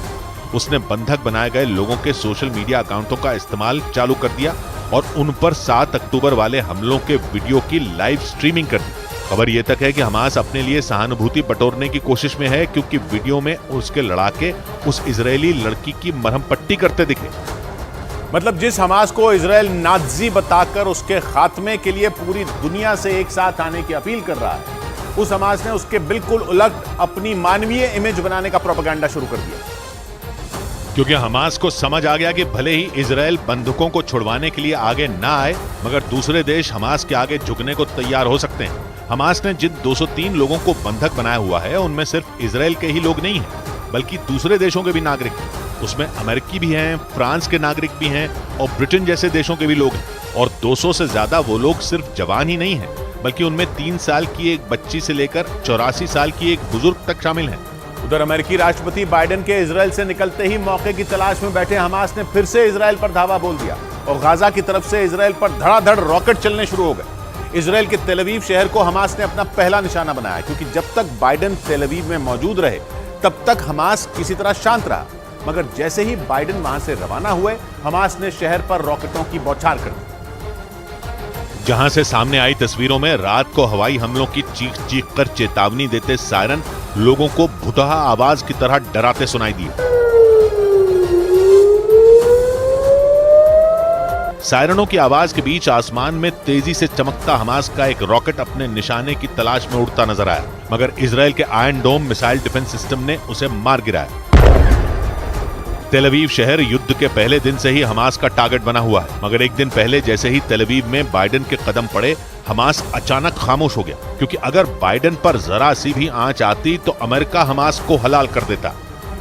उसने बंधक बनाए गए लोगों के सोशल मीडिया अकाउंटों का इस्तेमाल चालू कर दिया और उन पर 7 अक्टूबर वाले हमलों के वीडियो की लाइव स्ट्रीमिंग कर दी। खबर यह तक है कि हमास अपने लिए सहानुभूति बटोरने की कोशिश में है, क्योंकि वीडियो में उसके लड़ाके उस इजरायली लड़की की मरहम पट्टी करते दिखे। मतलब जिस हमास को इजराइल नाज़ी बताकर उसके खात्मे के लिए पूरी दुनिया से एक साथ आने की अपील कर रहा है, उस हमास ने उसके बिल्कुल उलट अपनी मानवीय इमेज बनाने का प्रोपेगेंडा शुरू कर दिया। क्योंकि हमास को समझ आ गया कि भले ही इजराइल बंधकों को छुड़वाने के लिए आगे ना आए, मगर दूसरे देश हमास के आगे झुकने को तैयार हो सकते हैं। हमास ने जिन 203 लोगों को बंधक बनाया हुआ है उनमें सिर्फ इजराइल के ही लोग नहीं हैं, बल्कि दूसरे देशों के भी नागरिक हैं। उसमें अमेरिकी भी हैं, फ्रांस के नागरिक भी हैं और ब्रिटेन जैसे देशों के भी लोग हैं। और 200 से ज्यादा वो लोग सिर्फ जवान ही नहीं हैं, बल्कि उनमें 3 साल की एक बच्ची से लेकर 84 साल की एक बुजुर्ग तक शामिल हैं। उधर अमेरिकी राष्ट्रपति बाइडेन के इजराइल से निकलते ही मौके की तलाश में बैठे हमास ने फिर से इजराइल पर धावा बोल दिया और गाजा की तरफ से इजराइल पर धड़ाधड़ रॉकेट चलने शुरू हो गए। इजराइल के तेल अवीव शहर को हमास ने अपना पहला निशाना बनाया, क्योंकि जब तक बाइडेन तेल अवीव में मौजूद रहे तब तक हमास किसी तरह शांत रहा, मगर जैसे ही बाइडेन वहां से रवाना हुए हमास ने शहर पर रॉकेटों की बौछार कर दी। जहां से सामने आई तस्वीरों में रात को हवाई हमलों की चीख चीख कर चेतावनी देते सायरन लोगों को भुतहा आवाज की तरह डराते सुनाई दिए। सायरनों की आवाज के बीच आसमान में तेजी से चमकता हमास का एक रॉकेट अपने निशाने की तलाश में उड़ता नजर आया, मगर इजराइल के iron dome missile defence system ने उसे मार गिराया। तेल अवीव शहर युद्ध के पहले दिन से ही हमास का टारगेट बना हुआ है, मगर एक दिन पहले जैसे ही तेल अवीव में बाइडेन के कदम पड़े, हमास अचानक खामोश हो गया, क्योंकि अगर बाइडेन पर जरा सी भी आंच आती तो अमेरिका हमास को हलाल कर देता।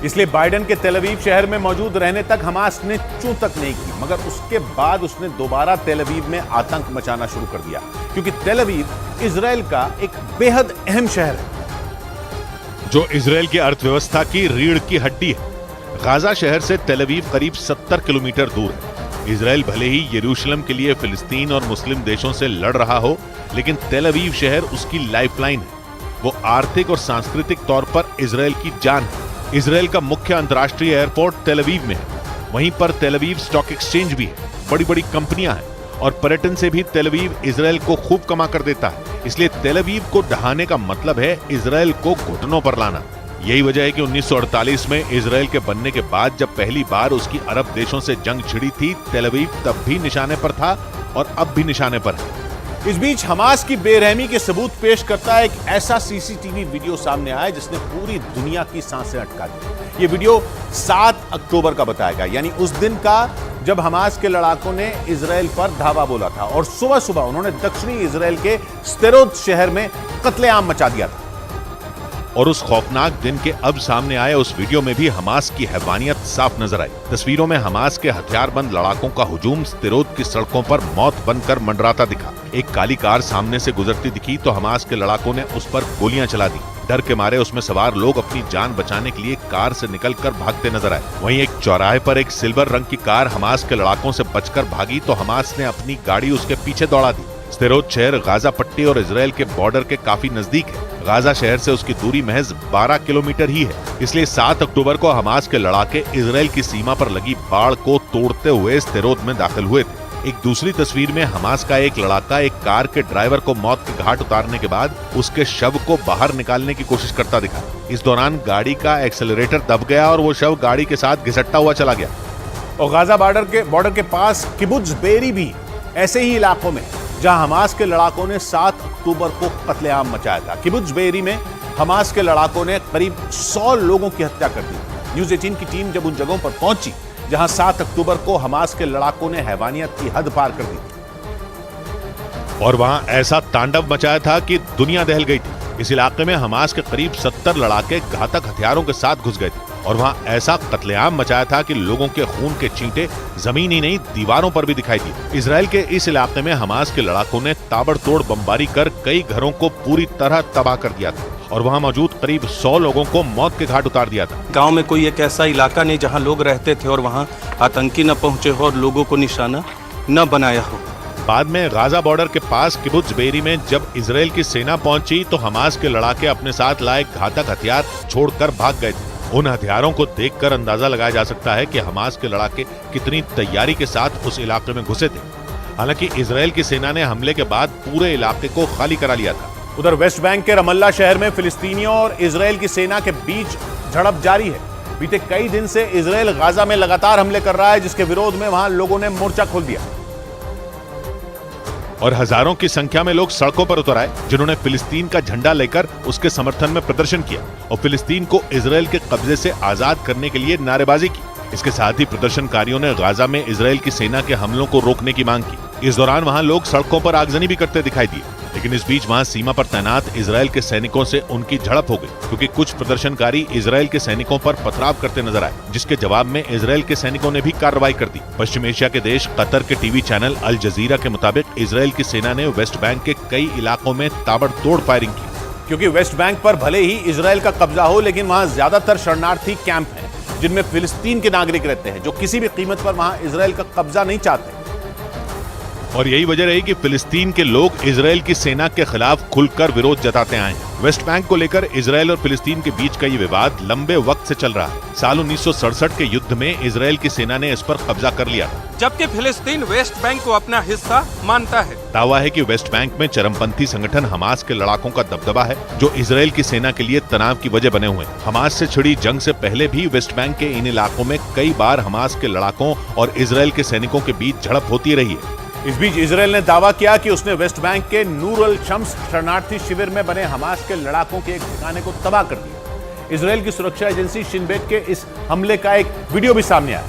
इसलिए बाइडेन के तेल अवीव शहर में मौजूद रहने तक हमास ने चूं तक नहीं की, मगर उसके बाद उसने दोबारा तेल अवीव में आतंक मचाना शुरू कर दिया, क्योंकि तेल अवीव इजराइल का एक बेहद अहम शहर है जो इजराइल की अर्थव्यवस्था की रीढ़ की हड्डी है। गाजा शहर से तेल अवीव करीब 70 किलोमीटर दूर है। इजराइल भले ही यरूशलेम के लिए फिलिस्तीन और मुस्लिम देशों से लड़ रहा हो, लेकिन तेल अवीव शहर उसकी लाइफलाइन है। वो आर्थिक और सांस्कृतिक तौर पर इजराइल की जान है। इजराइल का मुख्य अंतर्राष्ट्रीय एयरपोर्ट तेल अवीव में है। वहीं पर तेल अवीव स्टॉक एक्सचेंज भी है, बड़ी बड़ी कंपनियां हैं और पर्यटन से भी तेल अवीव इजराइल को खूब कमा कर देता है। इसलिए तेल अवीव को ढहाने का मतलब है इजराइल को घुटनों पर लाना। यही वजह है कि 1948 में इजराइल के बनने के बाद जब पहली बार उसकी अरब देशों से जंग छिड़ी थी, तेल अवीव तब भी निशाने पर था और अब भी निशाने पर है। इस बीच हमास की बेरहमी के सबूत पेश करता है एक ऐसा सीसीटीवी वीडियो सामने आया जिसने पूरी दुनिया की सांसें अटका दी। ये वीडियो 7 अक्टूबर का बताया गया, यानी उस दिन का जब हमास के लड़ाकों ने इजराइल पर धावा बोला था और सुबह सुबह उन्होंने दक्षिणी इजराइल के स्तेरोद शहर में कत्लेआम मचा दिया था। और उस खौफनाक दिन के अब सामने आए उस वीडियो में भी हमास की हैवानियत साफ नजर आई। तस्वीरों में हमास के हथियारबंद लड़ाकों का हुजूम स्तेरोद की सड़कों पर मौत बनकर मंडराता दिखा। एक काली कार सामने से गुजरती दिखी तो हमास के लड़ाकों ने उस पर गोलियां चला दी। डर के मारे उसमें सवार लोग अपनी जान बचाने के लिए कार से निकलकर भागते नजर आए। वहीं एक चौराहे पर एक सिल्वर रंग की कार हमास के लड़ाकों से बचकर भागी तो हमास ने अपनी गाड़ी उसके पीछे दौड़ा दी। स्तेरोद शहर गाजा पट्टी और इजराइल के बॉर्डर के काफी नजदीक है। गाजा शहर से उसकी दूरी महज 12 किलोमीटर ही है। इसलिए 7 अक्टूबर को हमास के लड़ाके इजराइल की सीमा पर लगी बाड़ को तोड़ते हुए स्तेरोद में दाखिल हुए थे। एक दूसरी तस्वीर में हमास का एक लड़ाका एक कार के ड्राइवर को मौत के घाट उतारने के बाद उसके शव को बाहर निकालने की कोशिश करता दिखा। इस दौरान गाड़ी का एक्सेलरेटर दब गया और वो शव गाड़ी के साथ घिसटता हुआ चला गया। और गाजा बॉर्डर के पास किबुत्ज बेरी भी ऐसे ही इलाकों में जहां हमास के लड़ाकों ने 7 अक्टूबर को कत्लेआम मचाया था। किबुत्ज बेरी में हमास के लड़ाकों ने करीब 100 लोगों की हत्या कर दी। न्यूज़ 18 की टीम जब उन जगहों पर पहुंची जहां 7 अक्टूबर को हमास के लड़ाकों ने हैवानियत की हद पार कर दी थी और वहां ऐसा तांडव मचाया था कि दुनिया दहल गई थी। इस इलाके में हमास के करीब 70 लड़ाके घातक हथियारों के साथ घुस गए थे और वहां ऐसा कत्लेआम मचाया था कि लोगों के खून के छींटे जमीन ही नहीं दीवारों पर भी दिखाई दिए। इजराइल के इस इलाके में हमास के लड़ाकों ने ताबड़तोड़ बमबारी कर कई घरों को पूरी तरह तबाह कर दिया था और वहां मौजूद करीब 100 लोगों को मौत के घाट उतार दिया था। गांव में कोई एक ऐसा इलाका नहीं जहां लोग रहते थे और वहां आतंकी न पहुंचे हो और लोगों को निशाना न बनाया हो। बाद में गाजा बॉर्डर के पास किबुत्ज बेरी में जब इजराइल की सेना पहुंची तो हमास के लड़ाके अपने साथ लाए घातक हथियार छोड़कर भाग गए थे। उन हथियारों को देखकर अंदाजा लगाया जा सकता है कि हमास के लड़ाके कितनी तैयारी के साथ उस इलाके में घुसे थे। हालांकि इजराइल की सेना ने हमले के बाद पूरे इलाके को खाली करा लिया था। उधर वेस्ट बैंक के रमल्ला शहर में फिलिस्तीनियों और इजराइल की सेना के बीच झड़प जारी है। बीते कई दिन से इजराइल गाजा में लगातार हमले कर रहा है, जिसके विरोध में वहां लोगों ने मोर्चा खोल दिया और हजारों की संख्या में लोग सड़कों पर उतर आए, जिन्होंने फिलिस्तीन का झंडा लेकर उसके समर्थन में प्रदर्शन किया और फिलिस्तीन को इजराइल के कब्जे से आजाद करने के लिए नारेबाजी की। इसके साथ ही प्रदर्शनकारियों ने गाजा में इजराइल की सेना के हमलों को रोकने की मांग की। इस दौरान वहां लोग सड़कों पर आगजनी भी करते दिखाई दिए, लेकिन इस बीच वहां सीमा पर तैनात इजराइल के सैनिकों से उनकी झड़प हो गई, क्योंकि कुछ प्रदर्शनकारी इजराइल के सैनिकों पर पथराव करते नजर आए, जिसके जवाब में इजराइल के सैनिकों ने भी कार्रवाई कर दी। पश्चिम एशिया के देश कतर के टीवी चैनल अल जजीरा के मुताबिक इजराइल की सेना ने वेस्ट बैंक के कई इलाकों में ताबड़तोड़ फायरिंग की। क्योंकि वेस्ट बैंक पर भले ही इजराइल का कब्जा हो, लेकिन वहां ज्यादातर शरणार्थी कैंप हैं जिनमें फिलिस्तीन के नागरिक रहते हैं, जो किसी भी कीमत पर वहां इजराइल का कब्जा नहीं चाहते। और यही वजह रही कि फिलिस्तीन के लोग इजराइल की सेना के खिलाफ खुलकर विरोध जताते आए हैं। वेस्ट बैंक को लेकर इजराइल और फिलिस्तीन के बीच का ये विवाद लंबे वक्त से चल रहा है। साल 1967 के युद्ध में इजराइल की सेना ने इस पर कब्जा कर लिया था, जबकि फिलिस्तीन वेस्ट बैंक को अपना हिस्सा मानता है। दावा है कि वेस्ट बैंक में चरमपंथी संगठन हमास के लड़ाकों का दबदबा है, जो इजराइल की सेना के लिए तनाव की वजह बने हुए हैं। हमास से छिड़ी जंग से पहले भी वेस्ट बैंक के इन इलाकों में कई बार हमास के लड़ाकों और इजराइल के सैनिकों के बीच झड़प होती रही है। इस बीच इजराइल ने दावा किया कि उसने वेस्ट बैंक के नूर अल शम्स शरणार्थी शिविर में बने हमास के लड़ाकों के एक ठिकाने को तबाह कर दिया। इजराइल की सुरक्षा एजेंसी शिन बेट के इस हमले का एक वीडियो भी सामने आया,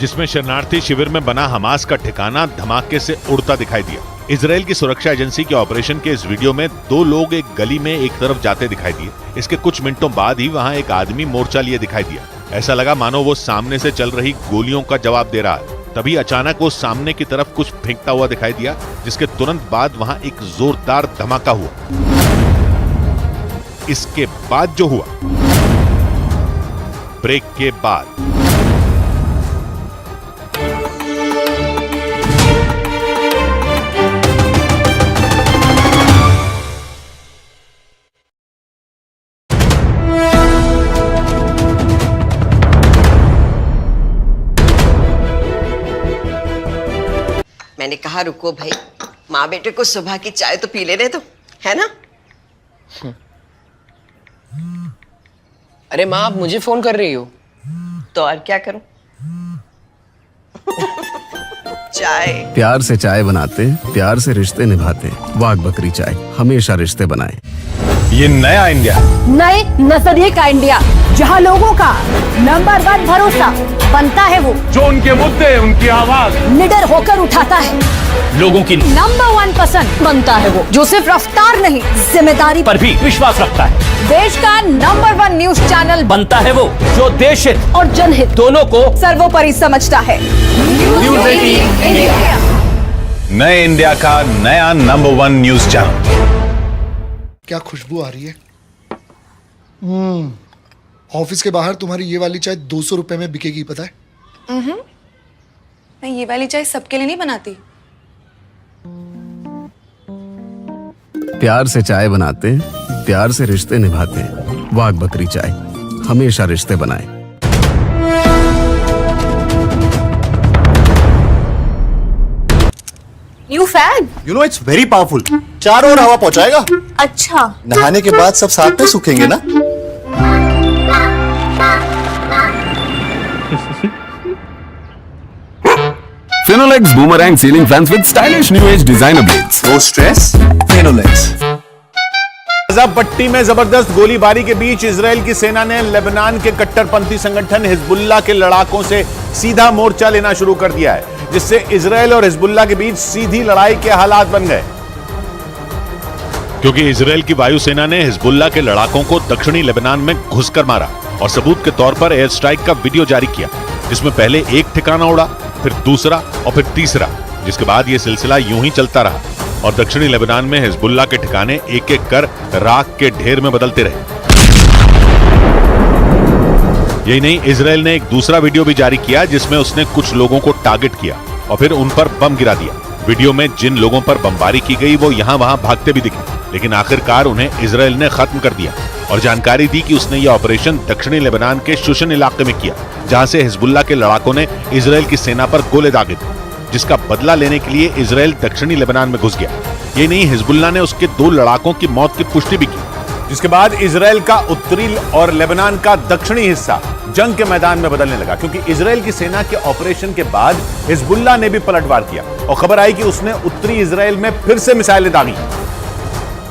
जिसमें शरणार्थी शिविर में बना हमास का ठिकाना धमाके से उड़ता दिखाई दिया। इजराइल की सुरक्षा एजेंसी के ऑपरेशन के इस वीडियो में 2 लोग एक गली में एक तरफ जाते दिखाई दिए। इसके कुछ मिनटों बाद ही वहां एक आदमी मोर्चा लिए दिखाई दिया। ऐसा लगा मानो वो सामने से चल रही गोलियों का जवाब दे रहा है। तभी अचानक वो सामने की तरफ कुछ फेंकता हुआ दिखाई दिया, जिसके तुरंत बाद वहां एक जोरदार धमाका हुआ। इसके बाद जो हुआ, ब्रेक के बाद मैंने कहा रुको भाई, माँ बेटे को सुबह की चाय तो पी लेने दो, है ना? अरे माँ, आप मुझे फोन कर रही हो? तो और क्या करूं? चाय। प्यार से चाय बनाते, प्यार से रिश्ते निभाते। वाघ बकरी चाय हमेशा रिश्ते बनाए। ये नया इंडिया, नए नजरिए का इंडिया, जहां लोगों का नंबर 1 भरोसा बनता है वो जो उनके मुद्दे, उनकी आवाज निडर होकर उठाता है। लोगों की नंबर 1 पसंद बनता है वो जो सिर्फ रफ्तार नहीं, जिम्मेदारी पर भी विश्वास रखता है। देश का नंबर 1 न्यूज चैनल बनता है वो जो देश हित और जनहित दोनों को सर्वोपरि समझता है। न्यूज़ 18 इंडिया, नए इंडिया का नया नंबर 1 न्यूज चैनल। क्या खुशबू आ रही है। ऑफिस के बाहर तुम्हारी ये वाली चाय 200 रुपए में बिकेगी, पता है? मैं ये वाली चाय सबके लिए नहीं बनाती। प्यार से चाय बनाते, प्यार से रिश्ते निभाते। वाघ बकरी चाय हमेशा रिश्ते बनाए। New fan, you know it's very powerful. चारों ओर हवा पहुंचाएगा। अच्छा, नहाने के बाद सब साथ में सूखेंगे ना। Finolex boomerang ceiling fans with stylish new age designer blades. No stress, Finolex. Gaza पट्टी में जबरदस्त गोलीबारी के बीच इजराइल की सेना ने लेबनान के कट्टरपंथी संगठन हिजबुल्लाह के लड़ाकों से सीधा मोर्चा लेना शुरू कर दिया है, जिससे इजराइल और हिजबुल्लाह के बीच सीधी लड़ाई के हालात बन गए। क्योंकि इजराइल की वायुसेना ने हिजबुल्लाह के लड़ाकों को दक्षिणी लेबनान में घुसकर मारा और सबूत के तौर पर एयर स्ट्राइक का वीडियो जारी किया, जिसमें पहले एक ठिकाना उड़ा, फिर दूसरा और फिर तीसरा, जिसके बाद यह सिलसिला यूं ही चलता रहा और दक्षिणी लेबनान में हिजबुल्लाह के ठिकाने एक एक कर राख के ढेर में बदलते रहे। यही नहीं, इजराइल ने एक दूसरा वीडियो भी जारी किया जिसमें उसने कुछ लोगों को टारगेट किया और फिर उन पर बम गिरा दिया। वीडियो में जिन लोगों पर बमबारी की गई वो यहाँ वहां भागते भी दिखे, लेकिन आखिरकार उन्हें इजराइल ने खत्म कर दिया और जानकारी दी कि उसने यह ऑपरेशन दक्षिणी लेबनान के शुशन इलाके में किया, जहां से हिजबुल्लाह के लड़ाकों ने इजराइल की सेना पर गोले दागे थे, जिसका बदला लेने के लिए इजराइल दक्षिणी लेबनान में घुस गया। ये नहीं, हिजबुल्लाह ने उसके 2 लड़ाकों की मौत की पुष्टि भी की, जिसके बाद इजराइल का उत्तरी और लेबनान का दक्षिणी हिस्सा जंग के मैदान में बदलने लगा, क्योंकि इजराइल की सेना के ऑपरेशन के बाद हिजबुल्लाह ने भी पलटवार किया और खबर आई कि उसने उत्तरी इजराइल में फिर से मिसाइलें दागी,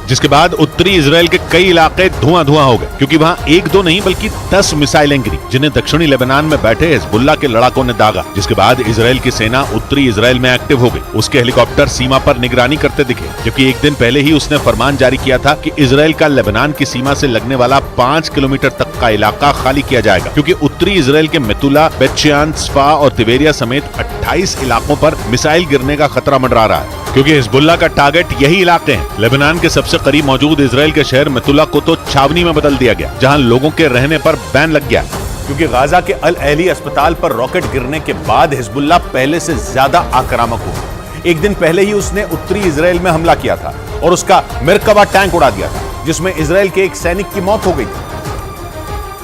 जिसके बाद उत्तरी इजराइल के कई इलाके धुआं-धुआं हो गए, क्योंकि वहां 1-2 नहीं बल्कि 10 मिसाइलें गिरी, जिन्हें दक्षिणी लेबनान में बैठे हिजबुल्लाह के लड़ाकों ने दागा। जिसके बाद इजराइल की सेना उत्तरी इजराइल में एक्टिव हो गई। उसके हेलीकॉप्टर सीमा पर निगरानी करते दिखे, जबकि एक दिन पहले ही उसने फरमान जारी किया था कि इजराइल का लेबनान की सीमा से लगने वाला 5 किलोमीटर तक का इलाका खाली किया जाएगा, क्योंकि उत्तरी इजराइल के मेतुला, बेतशेयान, स्फा और तिबेरिया समेत 28 इलाकों पर मिसाइल गिरने का खतरा मंडरा रहा है, क्योंकि हिजबुल्लाह का टारगेट यही इलाके हैं। लेबनान के सबसे करीब मौजूद इजराइल के शहर मेतुला को तो छावनी में बदल दिया गया, जहां लोगों के रहने पर बैन लग गया, क्योंकि गाजा के अल अहली अस्पताल पर रॉकेट गिरने के बाद हिजबुल्लाह पहले से ज्यादा आक्रामक हुआ। एक दिन पहले ही उसने उत्तरी इजराइल में हमला किया था और उसका मरकबा टैंक उड़ा दिया था, जिसमें इजराइल के एक सैनिक की मौत हो गई थी।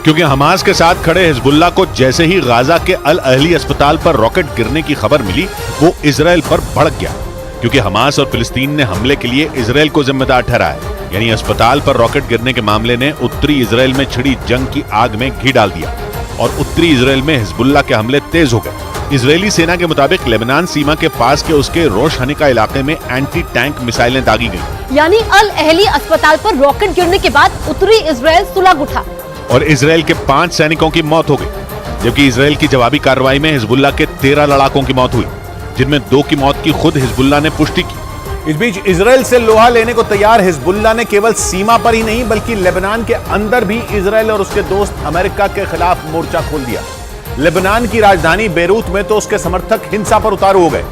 क्योंकि हमास के साथ खड़े हिजबुल्लाह को जैसे ही गाजा के अल अहली अस्पताल पर रॉकेट गिरने की खबर मिली, वो इजराइल पर भड़क गया। क्योंकि हमास और फिलिस्तीन ने हमले के लिए इजराइल को जिम्मेदार ठहराया, यानी अस्पताल पर रॉकेट गिरने के मामले ने उत्तरी इजराइल में छिड़ी जंग की आग में घी डाल दिया और उत्तरी इजराइल में हिजबुल्लाह के हमले तेज हो गए। इजरायली सेना के मुताबिक लेबनान सीमा के पास के उसके रोश हनिका इलाके में एंटी टैंक मिसाइलें दागी गई, यानी अल अहली अस्पताल पर रॉकेट गिरने के बाद उत्तरी इजराइल सुलग उठा और इजराइल के 5 सैनिकों की मौत हो गई, जबकि इजराइल की जवाबी कार्रवाई में हिजबुल्लाह के 13 लड़ाकों की मौत हुई, जिनमें 2 की मौत की खुद हिजबुल्लाह ने पुष्टि की। इस बीच इजराइल से लोहा लेने को तैयार हिजबुल्लाह ने केवल सीमा पर ही नहीं बल्कि लेबनान के अंदर भी इजराइल और उसके दोस्त अमेरिका के खिलाफ मोर्चा खोल दिया। लेबनान की राजधानी बेरूत में तो उसके समर्थक हिंसा पर उतारू हो गए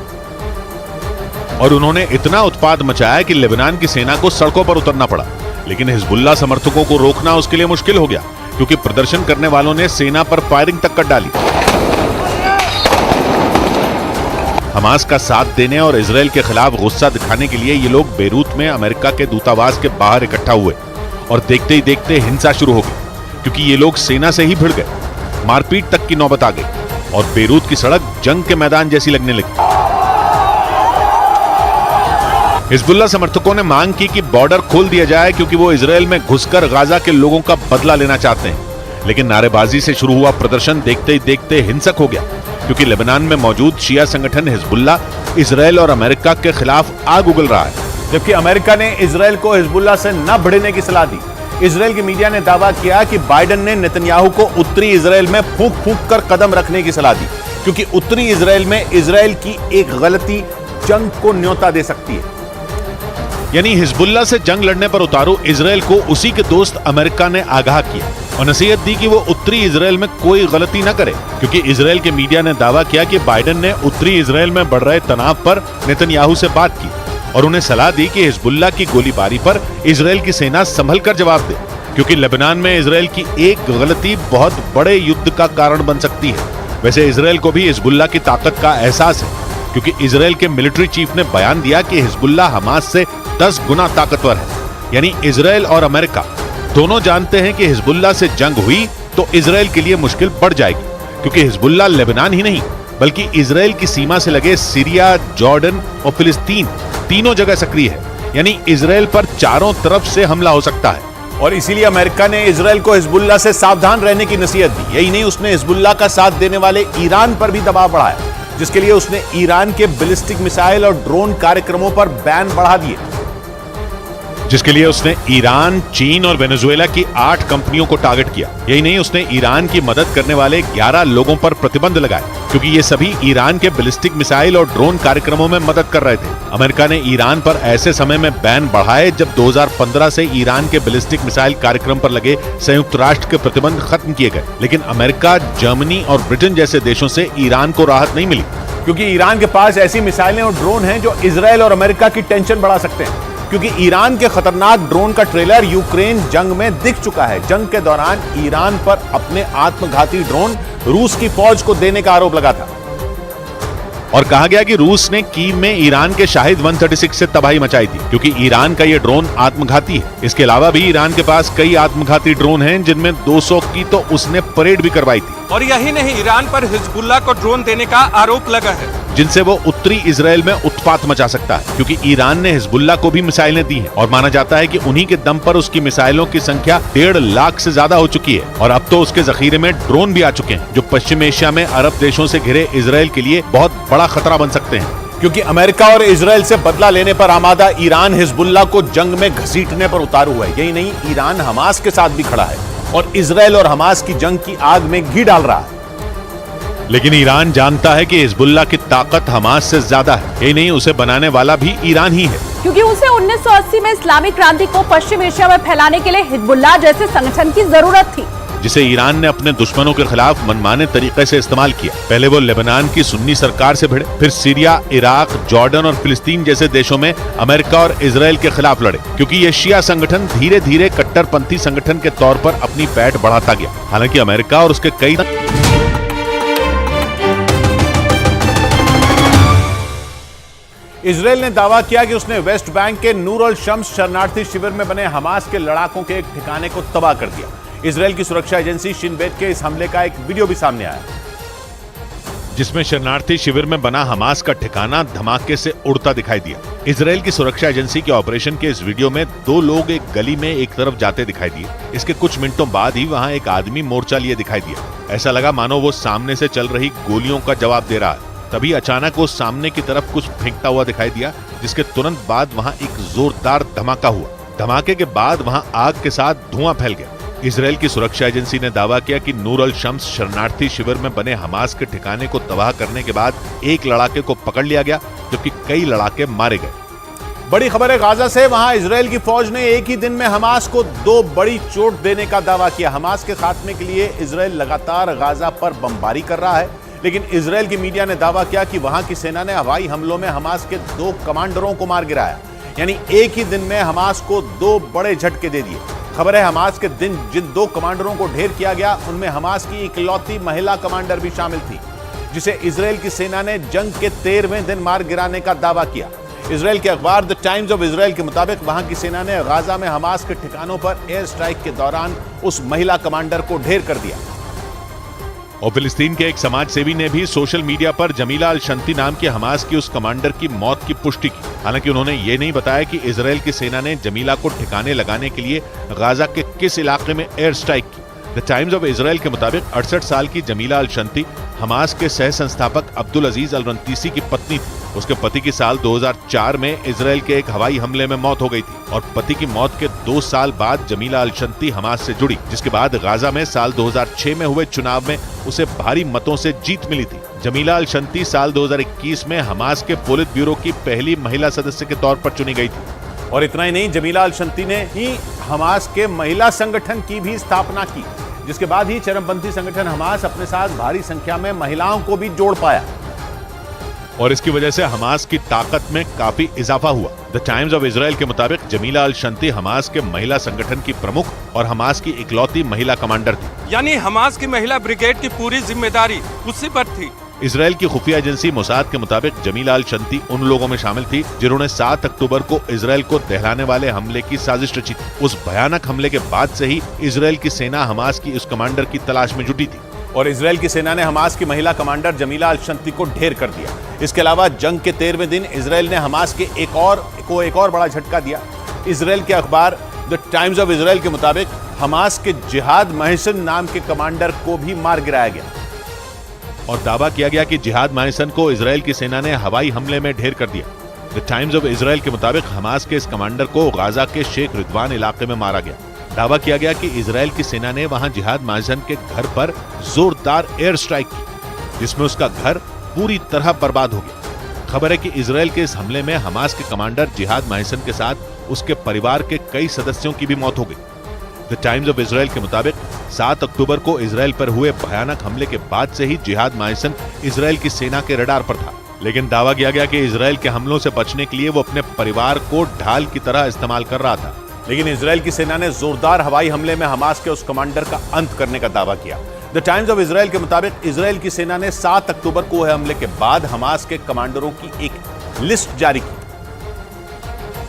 और उन्होंने इतना उत्पाद मचाया कि लेबनान की सेना को सड़कों पर उतरना पड़ा। लेकिन हिजबुल्लाह समर्थकों को रोकना उसके लिए मुश्किल हो गया, क्योंकि प्रदर्शन करने वालों ने सेना पर फायरिंग तक कर डाली। हमास का साथ देने और इजराइल के खिलाफ गुस्सा दिखाने के लिए ये लोग बेरूत में अमेरिका के दूतावास के बाहर इकट्ठा हुए और देखते ही देखते हिंसा शुरू हो गई, क्योंकि ये लोग सेना से ही भिड़ गए। मारपीट तक की नौबत आ गई और बेरूत की सड़क जंग के मैदान जैसी लगने लगी। हिजबुल्लाह समर्थकों ने मांग की कि बॉर्डर खोल दिया जाए, क्योंकि वो इजराइल में घुसकर गाजा के लोगों का बदला लेना चाहते हैं। लेकिन नारेबाजी से शुरू हुआ प्रदर्शन देखते ही देखते हिंसक हो गया, क्योंकि लेबनान में मौजूद शिया संगठन हिजबुल्लाह इजराइल और अमेरिका के खिलाफ आग उगल रहा है, जबकि अमेरिका ने इजराइल को हिजबुल्लाह से न भिड़ने की सलाह दी। इजराइल की मीडिया ने दावा किया कि बाइडेन ने नेतन्याहू को उत्तरी इजराइल में फूंक फूंक कर कदम रखने की सलाह दी, क्योंकि उत्तरी इजराइल में इजराइल की एक गलती जंग को न्योता दे सकती है। यानी हिजबुल्लाह से जंग लड़ने पर उतारू इजराइल को उसी के दोस्त अमेरिका ने आगाह किया और नसीहत दी कि वो उत्तरी इजराइल में कोई गलती न करे, क्योंकि इजराइल के मीडिया ने दावा किया कि बाइडेन ने उत्तरी इजराइल में बढ़ रहे तनाव पर नेतन्याहू से बात की और उन्हें सलाह दी कि हिजबुल्लाह की गोलीबारी पर इजराइल की सेना संभल कर जवाब दे, क्योंकि लेबनान में इजराइल की एक गलती बहुत बड़े युद्ध का कारण बन सकती है। वैसे इजराइल को भी हिजबुल्लाह की ताकत का एहसास है, क्योंकि इजराइल के मिलिट्री चीफ ने बयान दिया कि हिजबुल्लाह हमास से 10 गुना ताकतवर है। यानी इजराइल और अमेरिका दोनों जानते हैं कि हिजबुल्लाह से जंग हुई तो इजराइल के लिए मुश्किल बढ़ जाएगी, क्योंकि हिजबुल्लाह लेबनान ही नहीं बल्कि इजराइल की सीमा से लगे सीरिया, जॉर्डन और फिलिस्तीन तीनों जगह सक्रिय है। यानी इजराइल पर चारों तरफ से हमला हो सकता है और इसीलिए अमेरिका ने इजराइल को हिजबुल्लाह से सावधान रहने की नसीहत दी। यही नहीं, उसने हिजबुल्लाह का साथ देने वाले ईरान पर भी दबाव बढ़ाया, जिसके लिए उसने ईरान के बैलिस्टिक मिसाइल और ड्रोन कार्यक्रमों पर बैन बढ़ा दिए, जिसके लिए उसने ईरान, चीन और वेनेजुएला की 8 कंपनियों को टारगेट किया। यही नहीं, उसने ईरान की मदद करने वाले 11 लोगों पर प्रतिबंध लगाए, क्योंकि ये सभी ईरान के बैलिस्टिक मिसाइल और ड्रोन कार्यक्रमों में मदद कर रहे थे। अमेरिका ने ईरान पर ऐसे समय में बैन बढ़ाए जब 2015 से ईरान के बैलिस्टिक मिसाइल कार्यक्रम पर लगे संयुक्त राष्ट्र के प्रतिबंध खत्म किए गए। लेकिन अमेरिका, जर्मनी और ब्रिटेन जैसे देशों से ईरान को राहत नहीं मिली, क्योंकि ईरान के पास ऐसी मिसाइलें और ड्रोन हैं जो इजराइल और अमेरिका की टेंशन बढ़ा सकते हैं। क्योंकि ईरान के खतरनाक ड्रोन का ट्रेलर यूक्रेन जंग में दिख चुका है। जंग के दौरान ईरान पर अपने आत्मघाती ड्रोन रूस की फौज को देने का आरोप लगा था और कहा गया कि रूस ने कीव में ईरान के शाहिद 136 से तबाही मचाई थी, क्योंकि ईरान का ये ड्रोन आत्मघाती है। इसके अलावा भी ईरान के पास कई आत्मघाती ड्रोन हैं, जिनमें 200 की तो उसने परेड भी करवाई थी। और यही नहीं, ईरान पर हिजबुल्लाह को ड्रोन देने का आरोप लगा है, जिनसे वो उत्तरी इजराइल में उत्पात मचा सकता है, क्योंकि ईरान ने हिजबुल्लाह को भी मिसाइलें दी हैं और माना जाता है कि उन्हीं के दम पर उसकी मिसाइलों की संख्या 1.5 लाख से ज्यादा हो चुकी है। और अब तो उसके जखीरे में ड्रोन भी आ चुके हैं, जो पश्चिम एशिया में अरब देशों से घिरे इजराइल के लिए बहुत बड़ा खतरा बन सकते हैं। क्योंकि अमेरिका और इजराइल से बदला लेने पर आमादा ईरान हिजबुल्लाह को जंग में घसीटने पर उतारू हुआ है। यही नहीं, ईरान हमास के साथ भी खड़ा है और इजराइल और हमास की जंग की आग में घी डाल रहा है। लेकिन ईरान जानता है कि हिजबुल्लाह की ताकत हमास से ज्यादा है। यही नहीं, उसे बनाने वाला भी ईरान ही है, क्योंकि उसे 1980 में इस्लामिक क्रांति को पश्चिम एशिया में फैलाने के लिए हिजबुल्लाह जैसे संगठन की जरूरत थी, जिसे ईरान ने अपने दुश्मनों के खिलाफ मनमाने तरीके से इस्तेमाल किया। पहले वो लेबनान की सुन्नी सरकार से भिड़े, फिर सीरिया, इराक, जॉर्डन और फिलिस्तीन जैसे देशों में अमेरिका और इजराइल के खिलाफ लड़े, क्योंकि ये शिया संगठन धीरे धीरे कट्टरपंथी संगठन के तौर पर अपनी पैठ बढ़ाता गया। हालांकि अमेरिका और उसके कई इसराइल ने दावा किया कि उसने वेस्ट बैंक के नूर अल शम्स शरणार्थी शिविर में बने हमास के लड़ाकों के एक ठिकाने को तबाह कर दिया। इसराइल की सुरक्षा एजेंसी शिन बेत के इस हमले का एक वीडियो भी सामने आया, जिसमें शरणार्थी शिविर में बना हमास का ठिकाना धमाके से उड़ता दिखाई दिया। इसराइल की सुरक्षा एजेंसी के ऑपरेशन के इस वीडियो में 2 लोग एक गली में एक तरफ जाते दिखाई दिए। इसके कुछ मिनटों बाद ही वहां एक आदमी मोर्चा लिए दिखाई दिया। ऐसा लगा मानो वो सामने से चल रही गोलियों का जवाब दे रहा है। तभी अचानक वो सामने की तरफ कुछ फेंकता हुआ दिखाई दिया, जिसके तुरंत बाद वहां एक जोरदार धमाका हुआ। धमाके के बाद वहां आग के साथ धुआं फैल गया। इसराइल की सुरक्षा एजेंसी ने दावा किया कि नूर अल शम्स शरणार्थी शिविर में बने हमास के ठिकाने को तबाह करने के बाद एक लड़ाके को पकड़ लिया गया, जबकि कई लड़ाके मारे गए। बड़ी खबर है गाजा से। वहां इसराइल की फौज ने एक ही दिन में हमास को 2 बड़ी चोट देने का दावा किया। हमास के खात्मे के लिए इसराइल लगातार गाजा पर बमबारी कर रहा है, लेकिन इसराइल की मीडिया ने दावा किया कि वहां की सेना ने हवाई हमलों में हमास के 2 कमांडरों को मार गिराया। यानी एक ही दिन में हमास को 2 बड़े झटके दे दिए। खबर है हमास के दिन जिन 2 कमांडरों को ढेर किया गया, उनमें हमास की इकलौती महिला कमांडर भी शामिल थी, जिसे इसराइल की सेना ने जंग के 13वें दिन मार गिराने का दावा किया। इसराइल के अखबार द टाइम्स ऑफ इसराइल के मुताबिक वहां की सेना ने गाजा में हमास के ठिकानों पर एयर स्ट्राइक के दौरान उस महिला कमांडर को ढेर कर दिया। और फिलिस्तीन के एक समाज सेवी ने भी सोशल मीडिया पर जमीला अल शंती नाम के हमास की उस कमांडर की मौत की पुष्टि की। हालांकि उन्होंने ये नहीं बताया कि इसराइल की सेना ने जमीला को ठिकाने लगाने के लिए गाजा के किस इलाके में एयर स्ट्राइक की। द टाइम्स ऑफ इसराइल के मुताबिक 68 साल की जमीला अल शंती हमास के सह संस्थापक अब्दुल अजीज अल रंतीसी की पत्नी थी। उसके पति की साल 2004 में इसराइल के एक हवाई हमले में मौत हो गई थी और पति की मौत के 2 साल बाद जमीला अल शंती हमास से जुड़ी, जिसके बाद गाजा में साल 2006 में हुए चुनाव में उसे भारी मतों से जीत मिली थी। जमीला अल शंती साल 2021 में हमास के पोलित ब्यूरो की पहली महिला सदस्य के तौर पर चुनी गई थी। और इतना ही नहीं, जमीला अल शंती ने ही हमास के महिला संगठन की भी स्थापना की, जिसके बाद ही चरमपंथी संगठन हमास अपने साथ भारी संख्या में महिलाओं को भी जोड़ पाया और इसकी वजह से हमास की ताकत में काफी इजाफा हुआ। द टाइम्स ऑफ इसराइल के मुताबिक जमीला अल शंती हमास के महिला संगठन की प्रमुख और हमास की इकलौती महिला कमांडर थी। यानी हमास की महिला ब्रिगेड की पूरी जिम्मेदारी उसी पर थी। इसराइल की खुफिया एजेंसी मोसाद के मुताबिक जमीला अल शंती उन लोगों में शामिल थी जिन्होंने 7 अक्टूबर को इसराइल को दहलाने वाले हमले की साजिश रची थी। उस भयानक हमले के बाद से ही इसराइल की सेना हमास की उस कमांडर की तलाश में जुटी थी और इसराइल की सेना ने हमास की महिला कमांडर जमीला अल शंती को ढेर कर दिया। इसके अलावा जंग के 13वें दिन इसराइल ने हमास के एक और बड़ा झटका दिया। इसराइल के अखबार द टाइम्स ऑफ इसराइल के मुताबिक हमास के जिहाद महसन नाम के कमांडर को भी मार गिराया गया और दावा किया गया कि जिहाद महसन को इसराइल की सेना ने हवाई हमले में ढेर कर दिया। द टाइम्स ऑफ इसराइल के मुताबिक हमास के इस कमांडर को गाजा के शेख रिदवान इलाके में मारा गया। दावा किया गया कि इसराइल की सेना ने वहां जिहाद महसन के घर पर जोरदार एयर स्ट्राइक की, जिसमें उसका घर पूरी तरह बर्बाद हो गया। खबर है कि इसराइल के इस हमले में हमास के कमांडर जिहाद महसन के साथ उसके परिवार के कई सदस्यों की भी मौत हो गई। द टाइम्स ऑफ इसराइल के मुताबिक 7 अक्टूबर को इसराइल पर हुए भयानक हमले के बाद से ही जिहाद महसन इसराइल की सेना के रडार पर था, लेकिन दावा किया गया कि इसराइल के हमलों से बचने के लिए वो अपने परिवार को ढाल की तरह इस्तेमाल कर रहा था। लेकिन इसराइल की सेना ने जोरदार हवाई हमले में हमास के उस कमांडर का अंत करने का दावा किया। द टाइम्स ऑफ इसराइल के मुताबिक इसराइल की सेना ने 7 अक्टूबर को हुए हमले के बाद हमास के कमांडरों की एक लिस्ट जारी की,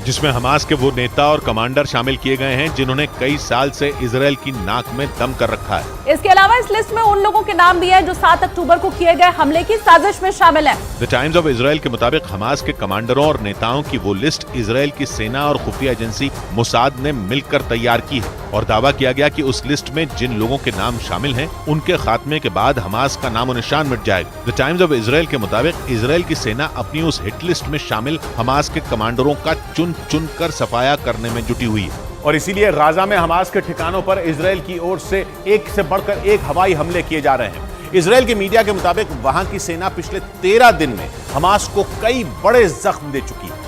जिसमें हमास के वो नेता और कमांडर शामिल किए गए हैं जिन्होंने कई साल से इसराइल की नाक में दम कर रखा है। इसके अलावा इस लिस्ट में उन लोगों के नाम भी हैं जो 7 अक्टूबर को किए गए हमले की साजिश में शामिल हैं। द टाइम्स ऑफ इसराइल के मुताबिक हमास के कमांडरों और नेताओं की वो लिस्ट इसराइल की सेना और खुफिया एजेंसी मोसाद ने मिलकर तैयार की है और दावा किया गया कि उस लिस्ट में जिन लोगों के नाम शामिल हैं उनके खात्मे के बाद हमास का नामो निशान मिट जाएगा। द टाइम्स ऑफ इसराइल के मुताबिक इसराइल की सेना अपनी उस हिट लिस्ट में शामिल हमास के कमांडरों का चुन कर सफाया करने में जुटी हुई है और इसीलिए गाजा में हमास के ठिकानों पर इसराइल की ओर से एक से बढ़कर एक हवाई हमले किए जा रहे हैं। इसराइल की मीडिया के मुताबिक वहां की सेना पिछले 13 दिन में हमास को कई बड़े जख्म दे चुकी है,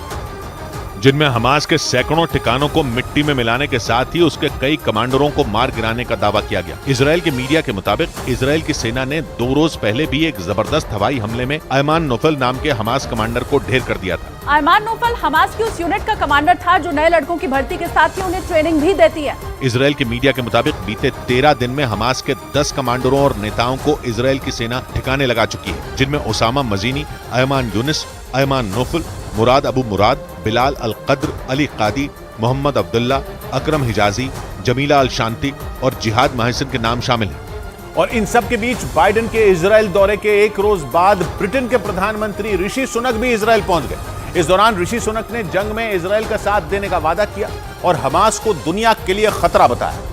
जिनमें हमास के सैकड़ों ठिकानों को मिट्टी में मिलाने के साथ ही उसके कई कमांडरों को मार गिराने का दावा किया गया। इसराइल के मीडिया के मुताबिक इसराइल की सेना ने 2 रोज पहले भी एक जबरदस्त हवाई हमले में अयमान नोफल नाम के हमास कमांडर को ढेर कर दिया था। अयमान नोफल हमास की उस यूनिट का कमांडर था जो नए लड़कों की भर्ती के साथ ही उन्हें ट्रेनिंग भी देती है। इसराइल के मीडिया के मुताबिक बीते 13 दिन में हमास के 10 कमांडरों और नेताओं को इसराइल की सेना ठिकाने लगा चुकी है, जिनमें ओसामा मजीनी, अयमान यूनिस, अयमान नोफल, मुराद अबू मुराद, बिलाल अल कद्र, अली कादी, मोहम्मद अब्दुल्ला, अकरम हिजाजी, जमीला अल शांति और जिहाद महसिन के नाम शामिल हैं। और इन सब के बीच बाइडेन के इजराइल दौरे के एक रोज बाद ब्रिटेन के प्रधानमंत्री ऋषि सुनक भी इजराइल पहुंच गए। इस दौरान ऋषि सुनक ने जंग में इजराइल का साथ देने का वादा किया और हमास को दुनिया के लिए खतरा बताया।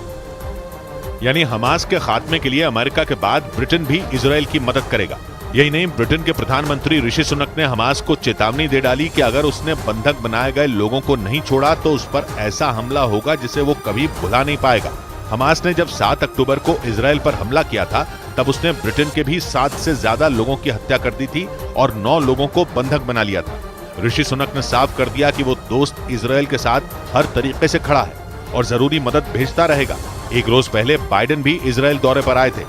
यानी हमास के खात्मे के लिए अमेरिका के बाद ब्रिटेन भी इजराइल की मदद करेगा। यही नहीं, ब्रिटेन के प्रधानमंत्री ऋषि सुनक ने हमास को चेतावनी दे डाली कि अगर उसने बंधक बनाए गए लोगों को नहीं छोड़ा तो उस पर ऐसा हमला होगा जिसे वो कभी भुला नहीं पाएगा। हमास ने जब 7 अक्टूबर को इजराइल पर हमला किया था तब उसने ब्रिटेन के भी 7 से ज्यादा लोगों की हत्या कर दी थी और 9 लोगों को बंधक बना लिया था। ऋषि सुनक ने साफ कर दिया कि वो दोस्त इजराइल के साथ हर तरीके से खड़ा है और जरूरी मदद भेजता रहेगा। एक रोज पहले बाइडेन भी इजराइल दौरे पर आए थे,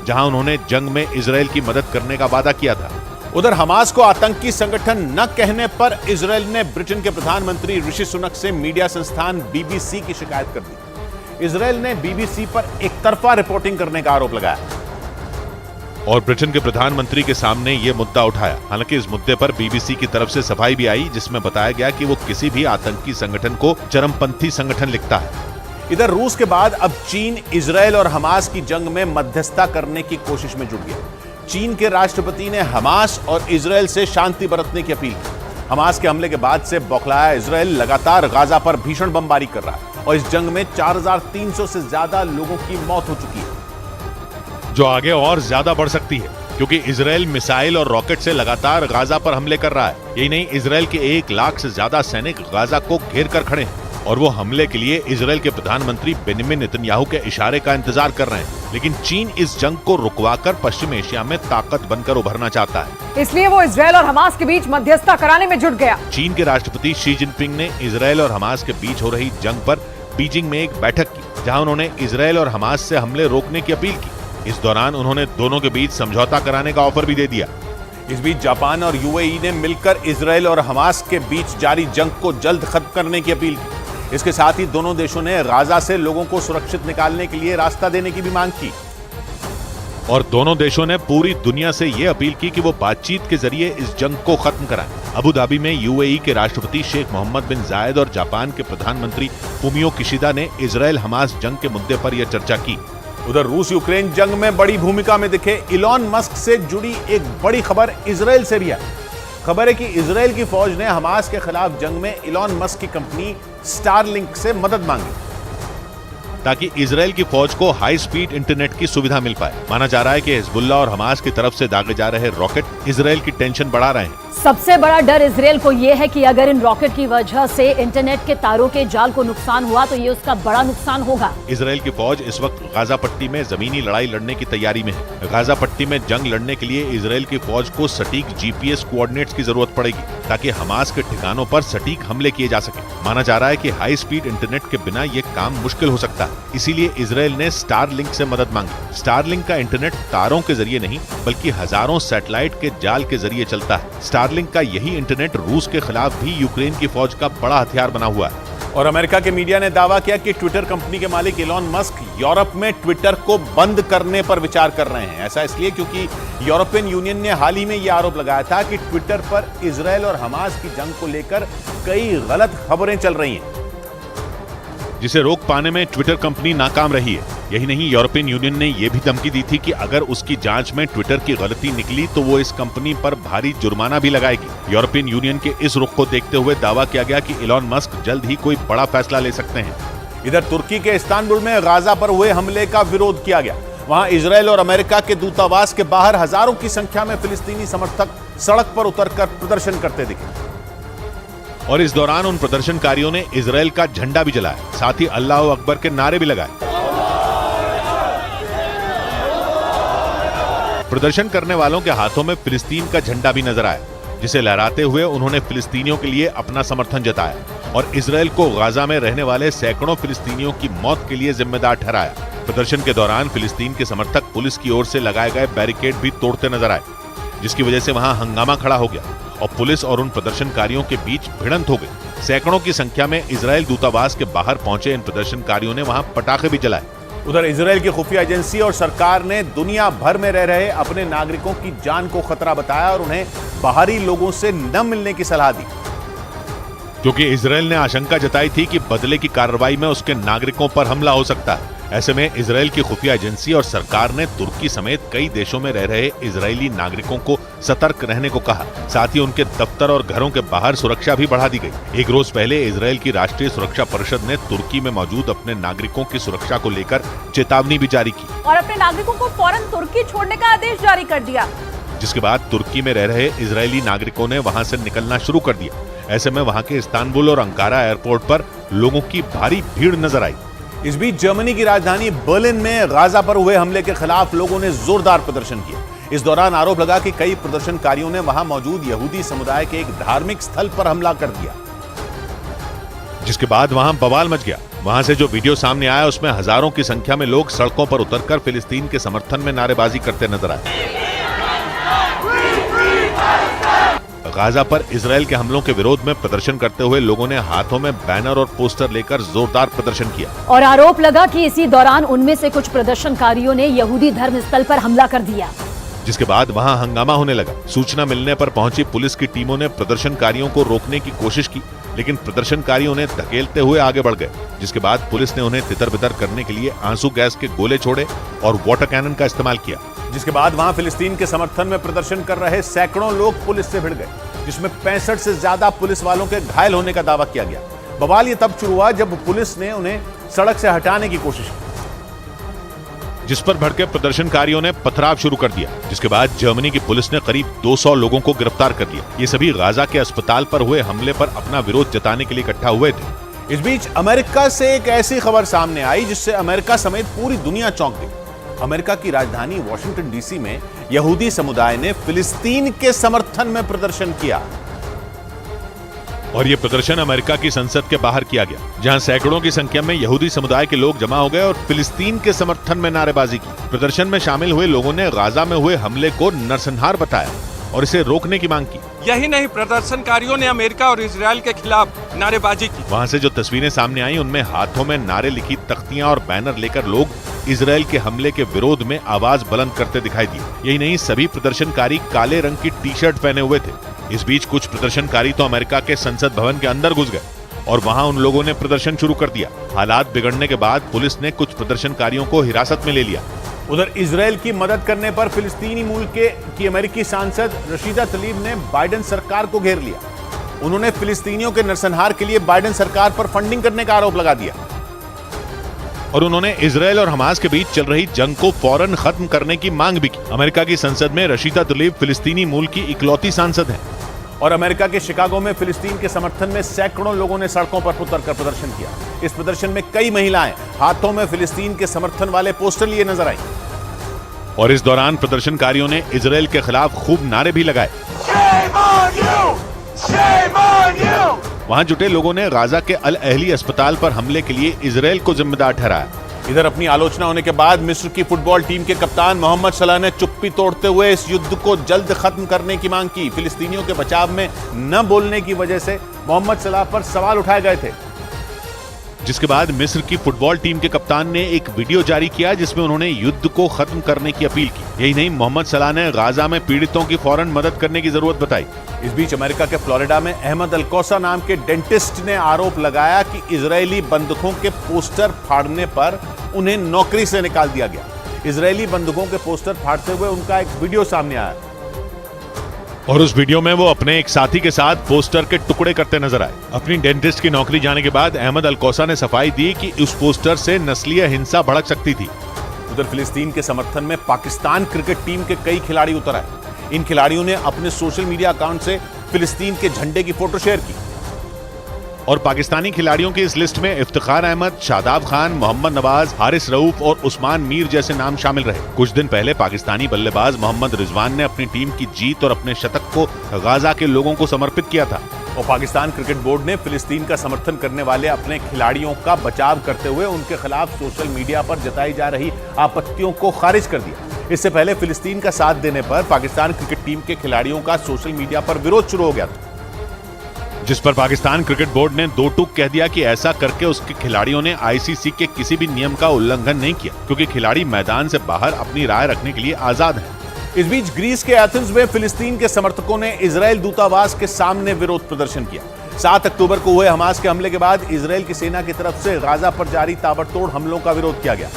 जहां उन्होंने जंग में इजराइल की मदद करने का वादा किया था। उधर हमास को आतंकी संगठन न कहने पर इजराइल ने ब्रिटेन के प्रधानमंत्री ऋषि सुनक से मीडिया संस्थान बीबीसी की शिकायत कर दी। इजराइल ने बीबीसी पर एक तरफा रिपोर्टिंग करने का आरोप लगाया और ब्रिटेन के प्रधानमंत्री के सामने ये मुद्दा उठाया। हालांकि इस मुद्दे पर बीबीसी की तरफ से सफाई भी आई, जिसमें बताया गया कि वो किसी भी आतंकी संगठन को चरमपंथी संगठन लिखता है। इधर रूस के बाद अब चीन इजराइल और हमास की जंग में मध्यस्थता करने की कोशिश में जुट गया। चीन के राष्ट्रपति ने हमास और इजराइल से शांति बरतने की अपील की। हमास के हमले के बाद से बौखलाया इजराइल लगातार गाजा पर भीषण बमबारी कर रहा है और इस जंग में 4300 से ज्यादा लोगों की मौत हो चुकी है, जो आगे और ज्यादा बढ़ सकती है क्योंकि इजराइल मिसाइल और रॉकेट से लगातार गाजा पर हमले कर रहा है। यही नहीं, इजराइल के 1 लाख से ज्यादा सैनिक गाजा को घेर कर खड़े हैं और वो हमले के लिए इजराइल के प्रधानमंत्री बेंजामिन नेतन्याहू के इशारे का इंतजार कर रहे हैं। लेकिन चीन इस जंग को रुकवाकर पश्चिम एशिया में ताकत बनकर उभरना चाहता है, इसलिए वो इजराइल और हमास के बीच मध्यस्थता कराने में जुट गया। चीन के राष्ट्रपति शी जिनपिंग ने इजराइल और हमास के बीच हो रही जंग पर बीजिंग में एक बैठक की, जहां उन्होंने इजराइल और हमास से हमले रोकने की अपील की। इस दौरान उन्होंने दोनों के बीच समझौता कराने का ऑफर भी दे दिया। इस बीच जापान और यूएई ने मिलकर इजराइल और हमास के बीच जारी जंग को जल्द खत्म करने की अपील की। इसके साथ ही दोनों देशों ने गाजा से लोगों को सुरक्षित निकालने के लिए रास्ता देने की भी मांग की और दोनों देशों ने पूरी दुनिया से यह अपील की कि वो बातचीत के जरिए इस जंग को खत्म कराएं। अबू धाबी में यूएई के राष्ट्रपति शेख मोहम्मद बिन जायद और जापान के प्रधानमंत्री फुमियो किशिदा ने इजराइल हमास जंग के मुद्दे पर यह चर्चा की। उधर रूस यूक्रेन जंग में बड़ी भूमिका में दिखे इलॉन मस्क से जुड़ी एक बड़ी खबर इजराइल से भी आई। खबर है कि इजराइल की फौज ने हमास के खिलाफ जंग में इलॉन मस्क की कंपनी स्टारलिंक से मदद मांगी ताकि इजराइल की फौज को हाई स्पीड इंटरनेट की सुविधा मिल पाए। माना जा रहा है कि हिजबुल्लाह और हमास की तरफ से दागे जा रहे रॉकेट इजराइल की टेंशन बढ़ा रहे हैं। सबसे बड़ा डर इजराइल को यह है कि अगर इन रॉकेट की वजह से इंटरनेट के तारों के जाल को नुकसान हुआ तो ये उसका बड़ा नुकसान होगा। इजराइल की फौज इस वक्त गाजा पट्टी में जमीनी लड़ाई लड़ने की तैयारी में है। गाजा पट्टी में जंग लड़ने के लिए इजराइल की फौज को सटीक जीपीएस कोऑर्डिनेट्स की जरूरत पड़ेगी ताकि हमास के ठिकानों पर सटीक हमले किए जा सके। माना जा रहा है कि हाई स्पीड इंटरनेट के बिना ये काम मुश्किल हो सकता है, इसीलिए इजराइल ने स्टारलिंक से मदद मांगी। स्टारलिंक का इंटरनेट तारों के जरिए नहीं बल्कि हजारों सैटेलाइट के जाल के जरिए चलता है। स्टारलिंक का यही इंटरनेट रूस के खिलाफ भी यूक्रेन की फौज का बड़ा हथियार बना हुआ है। और अमेरिका के मीडिया ने दावा किया कि ट्विटर कंपनी के मालिक इलॉन मस्क यूरोप में ट्विटर को बंद करने पर विचार कर रहे हैं। ऐसा इसलिए क्योंकि यूरोपियन यूनियन ने हाल ही में यह आरोप लगाया था कि ट्विटर पर इजराइल और हमास की जंग को लेकर कई गलत खबरें चल रही हैं, जिसे रोक पाने में ट्विटर कंपनी नाकाम रही है। यही नहीं, यूरोपियन यूनियन ने यह भी धमकी दी थी कि अगर उसकी जांच में ट्विटर की गलती निकली तो वो इस कंपनी पर भारी जुर्माना भी लगाएगी। यूरोपियन यूनियन के इस रुख को देखते हुए दावा किया गया कि इलॉन मस्क जल्द ही कोई बड़ा फैसला ले सकते हैं। इधर तुर्की के इस्तांबुल में गाजा पर हुए हमले का विरोध किया गया। वहां इजराइल और अमेरिका के दूतावास के बाहर हजारों की संख्या में फिलिस्तीनी समर्थक सड़क पर उतरकर प्रदर्शन करते दिखे और इस दौरान उन प्रदर्शनकारियों ने इजराइल का झंडा भी जलाया, साथ ही अल्लाह अकबर के नारे भी लगाए। प्रदर्शन करने वालों के हाथों में फिलिस्तीन का झंडा भी नजर आया, जिसे लहराते हुए उन्होंने फिलिस्तीनियों के लिए अपना समर्थन जताया और इजराइल को गाजा में रहने वाले सैकड़ों फिलिस्तीनियों की मौत के लिए जिम्मेदार ठहराया। प्रदर्शन के दौरान फिलिस्तीन के समर्थक पुलिस की ओर से लगाए गए बैरिकेड भी तोड़ते नजर आए, जिसकी वजह से वहां हंगामा खड़ा हो गया और पुलिस और उन प्रदर्शनकारियों के बीच भिड़ंत हो गई। सैकड़ों की संख्या में इजराइल दूतावास के बाहर पहुंचे इन प्रदर्शनकारियों ने वहां पटाखे भी जलाए। उधर इजराइल की खुफिया एजेंसी और सरकार ने दुनिया भर में रह रहे अपने नागरिकों की जान को खतरा बताया और उन्हें बाहरी लोगों से न मिलने की सलाह दी। क्योंकि इजराइल ने आशंका जताई थी कि बदले की कार्रवाई में उसके नागरिकों पर हमला हो सकता है। ऐसे में इजराइल की खुफिया एजेंसी और सरकार ने तुर्की समेत कई देशों में रह रहे इजरायली नागरिकों को सतर्क रहने को कहा। साथ ही उनके दफ्तर और घरों के बाहर सुरक्षा भी बढ़ा दी गई। एक रोज पहले इजराइल की राष्ट्रीय सुरक्षा परिषद ने तुर्की में मौजूद अपने नागरिकों की सुरक्षा को लेकर चेतावनी भी जारी की और अपने नागरिकों को फौरन तुर्की छोड़ने का आदेश जारी कर दिया, जिसके बाद तुर्की में रह रहे इजरायली नागरिकों ने वहां से निकलना शुरू कर दिया। ऐसे में वहां के इस्तांबुल और अंकारा एयरपोर्ट पर लोगों की भारी भीड़ नजर आई। इस बीच जर्मनी की राजधानी बर्लिन में गाजा पर हुए हमले के खिलाफ लोगों ने जोरदार प्रदर्शन किया। इस दौरान आरोप लगा कि कई प्रदर्शनकारियों ने वहां मौजूद यहूदी समुदाय के एक धार्मिक स्थल पर हमला कर दिया, जिसके बाद वहां बवाल मच गया। वहां से जो वीडियो सामने आया उसमें हजारों की संख्या में लोग सड़कों पर उतरकर फिलिस्तीन के समर्थन में नारेबाजी करते नजर आए। गाजा पर इजरायल के हमलों के विरोध में प्रदर्शन करते हुए लोगों ने हाथों में बैनर और पोस्टर लेकर जोरदार प्रदर्शन किया और आरोप लगा कि इसी दौरान उनमें से कुछ प्रदर्शनकारियों ने यहूदी धर्म स्थल पर हमला कर दिया, जिसके बाद वहां हंगामा होने लगा। सूचना मिलने पर पहुंची पुलिस की टीमों ने प्रदर्शनकारियों को रोकने की कोशिश की, लेकिन प्रदर्शनकारी उन्हें धकेलते हुए आगे बढ़ गए, जिसके बाद पुलिस ने उन्हें तितर-बितर करने के लिए आंसू गैस के गोले छोड़े और वाटर कैनन का इस्तेमाल किया। जिसके बाद वहां फिलिस्तीन के समर्थन में प्रदर्शन कर रहे सैकड़ों लोग पुलिस से भिड़ गए, जिसमें 65 से ज्यादा पुलिस वालों के घायल होने का दावा किया गया। बवाल ये तब शुरू हुआ जब पुलिस ने उन्हें सड़क से हटाने की कोशिश की, जिस पर भड़के प्रदर्शनकारियों ने पथराव शुरू कर दिया। जिसके बाद जर्मनी की पुलिस ने करीब 200 लोगों को गिरफ्तार कर लिया। ये सभी गाजा के अस्पताल पर हुए हमले पर अपना विरोध जताने के लिए इकट्ठा हुए थे। इस बीच अमेरिका से एक ऐसी खबर सामने आई जिससे अमेरिका समेत पूरी दुनिया चौंक गई। अमेरिका की राजधानी वॉशिंगटन डीसी में यहूदी समुदाय ने फिलिस्तीन के समर्थन में प्रदर्शन किया और ये प्रदर्शन अमेरिका की संसद के बाहर किया गया, जहां सैकड़ों की संख्या में यहूदी समुदाय के लोग जमा हो गए और फिलिस्तीन के समर्थन में नारेबाजी की। प्रदर्शन में शामिल हुए लोगों ने गाजा में हुए हमले को नरसंहार बताया और इसे रोकने की मांग की। यही नहीं, प्रदर्शनकारियों ने अमेरिका और इजरायल के खिलाफ नारेबाजी की। वहां से जो तस्वीरें सामने आई उनमें हाथों में नारे लिखी तख्तियां और बैनर लेकर लोग इजरायल के हमले के विरोध में आवाज बुलंद करते दिखाई दिए। यही नहीं, सभी प्रदर्शनकारी काले रंग की टी शर्ट पहने हुए थे। इस बीच कुछ प्रदर्शनकारी तो अमेरिका के संसद भवन के अंदर घुस गए और वहां उन लोगों ने प्रदर्शन शुरू कर दिया। हालात बिगड़ने के बाद पुलिस ने कुछ प्रदर्शनकारियों को हिरासत में ले लिया। उधर इजरायल की मदद करने पर फिलिस्तीनी मूल की अमेरिकी सांसद रशीदा तलीब ने बाइडेन सरकार को घेर लिया। उन्होंने फिलिस्तीनियों के नरसंहार के लिए बाइडेन सरकार पर फंडिंग करने का आरोप लगा दिया और उन्होंने इजरायल और हमास के बीच चल रही जंग को फौरन खत्म करने की मांग भी की। अमेरिका की संसद में रशीदा तलीब फिलिस्तीनी मूल की इकलौती सांसद हैं और अमेरिका के शिकागो में फिलिस्तीन के समर्थन में सैकड़ों लोगों ने सड़कों पर उतरकर प्रदर्शन किया। इस प्रदर्शन में कई महिलाएं हाथों में फिलिस्तीन के समर्थन वाले पोस्टर लिए नजर आई और इस दौरान प्रदर्शनकारियों ने इजरायल के खिलाफ खूब नारे भी लगाए। वहां जुटे लोगों ने गाजा के अल अहली अस्पताल पर हमले के लिए इजरायल को जिम्मेदार ठहराया। इधर अपनी आलोचना होने के बाद मिस्र की फुटबॉल टीम के कप्तान मोहम्मद सलाह ने चुप्पी तोड़ते हुए इस युद्ध को जल्द खत्म करने की मांग की। फिलिस्तीनियों के बचाव में न बोलने की वजह से मोहम्मद सलाह पर सवाल उठाए गए थे, जिसके बाद मिस्र की फुटबॉल टीम के कप्तान ने एक वीडियो जारी किया जिसमें उन्होंने युद्ध को खत्म करने की अपील की। यही नहीं, मोहम्मद सलाह ने गाजा में पीड़ितों की फौरन मदद करने की जरूरत बताई। इस बीच अमेरिका के फ्लोरिडा में अहमद अलकोसा नाम के डेंटिस्ट ने आरोप लगाया कि इजरायली बंदूकों के पोस्टर फाड़ने पर उन्हें नौकरी से निकाल दिया गया। इजरायली बंदूकों के पोस्टर फाड़ते हुए उनका एक वीडियो सामने आया और उस वीडियो में वो अपने एक साथी के साथ पोस्टर के टुकड़े करते नजर आए। अपनी डेंटिस्ट की नौकरी जाने के बाद अहमद अलकोसा ने सफाई दी कि उस पोस्टर से नस्लीय हिंसा भड़क सकती थी। उधर फिलिस्तीन के समर्थन में पाकिस्तान क्रिकेट टीम के कई खिलाड़ी उतर आए। इन खिलाड़ियों ने अपने सोशल मीडिया अकाउंट से फिलिस्तीन के झंडे की फोटो शेयर की और पाकिस्तानी खिलाड़ियों की इस लिस्ट में इफ्तिखार अहमद, शादाब खान, मोहम्मद नवाज, हारिस रऊफ और उस्मान मीर जैसे नाम शामिल रहे। कुछ दिन पहले पाकिस्तानी बल्लेबाज मोहम्मद रिजवान ने अपनी टीम की जीत और अपने शतक को गाजा के लोगों को समर्पित किया था और पाकिस्तान क्रिकेट बोर्ड ने फिलिस्तीन का समर्थन करने वाले अपने खिलाड़ियों का बचाव करते हुए उनके खिलाफ सोशल मीडिया पर जताई जा रही आपत्तियों को खारिज कर दिया। इससे पहले फिलिस्तीन का साथ देने पर पाकिस्तान क्रिकेट टीम के खिलाड़ियों का सोशल मीडिया पर विरोध शुरू हो गया था, जिस पर पाकिस्तान क्रिकेट बोर्ड ने दो टूक कह दिया कि ऐसा करके उसके खिलाड़ियों ने आईसीसी के किसी भी नियम का उल्लंघन नहीं किया, क्योंकि खिलाड़ी मैदान से बाहर अपनी राय रखने के लिए आजाद हैं। इस बीच ग्रीस के एथेंस में फिलिस्तीन के समर्थकों ने इजरायल दूतावास के सामने विरोध प्रदर्शन किया। 7 अक्टूबर को हुए हमास के हमले के बाद इजरायल की सेना की तरफ से गाजा पर जारी ताबड़तोड़ हमलों का विरोध किया गया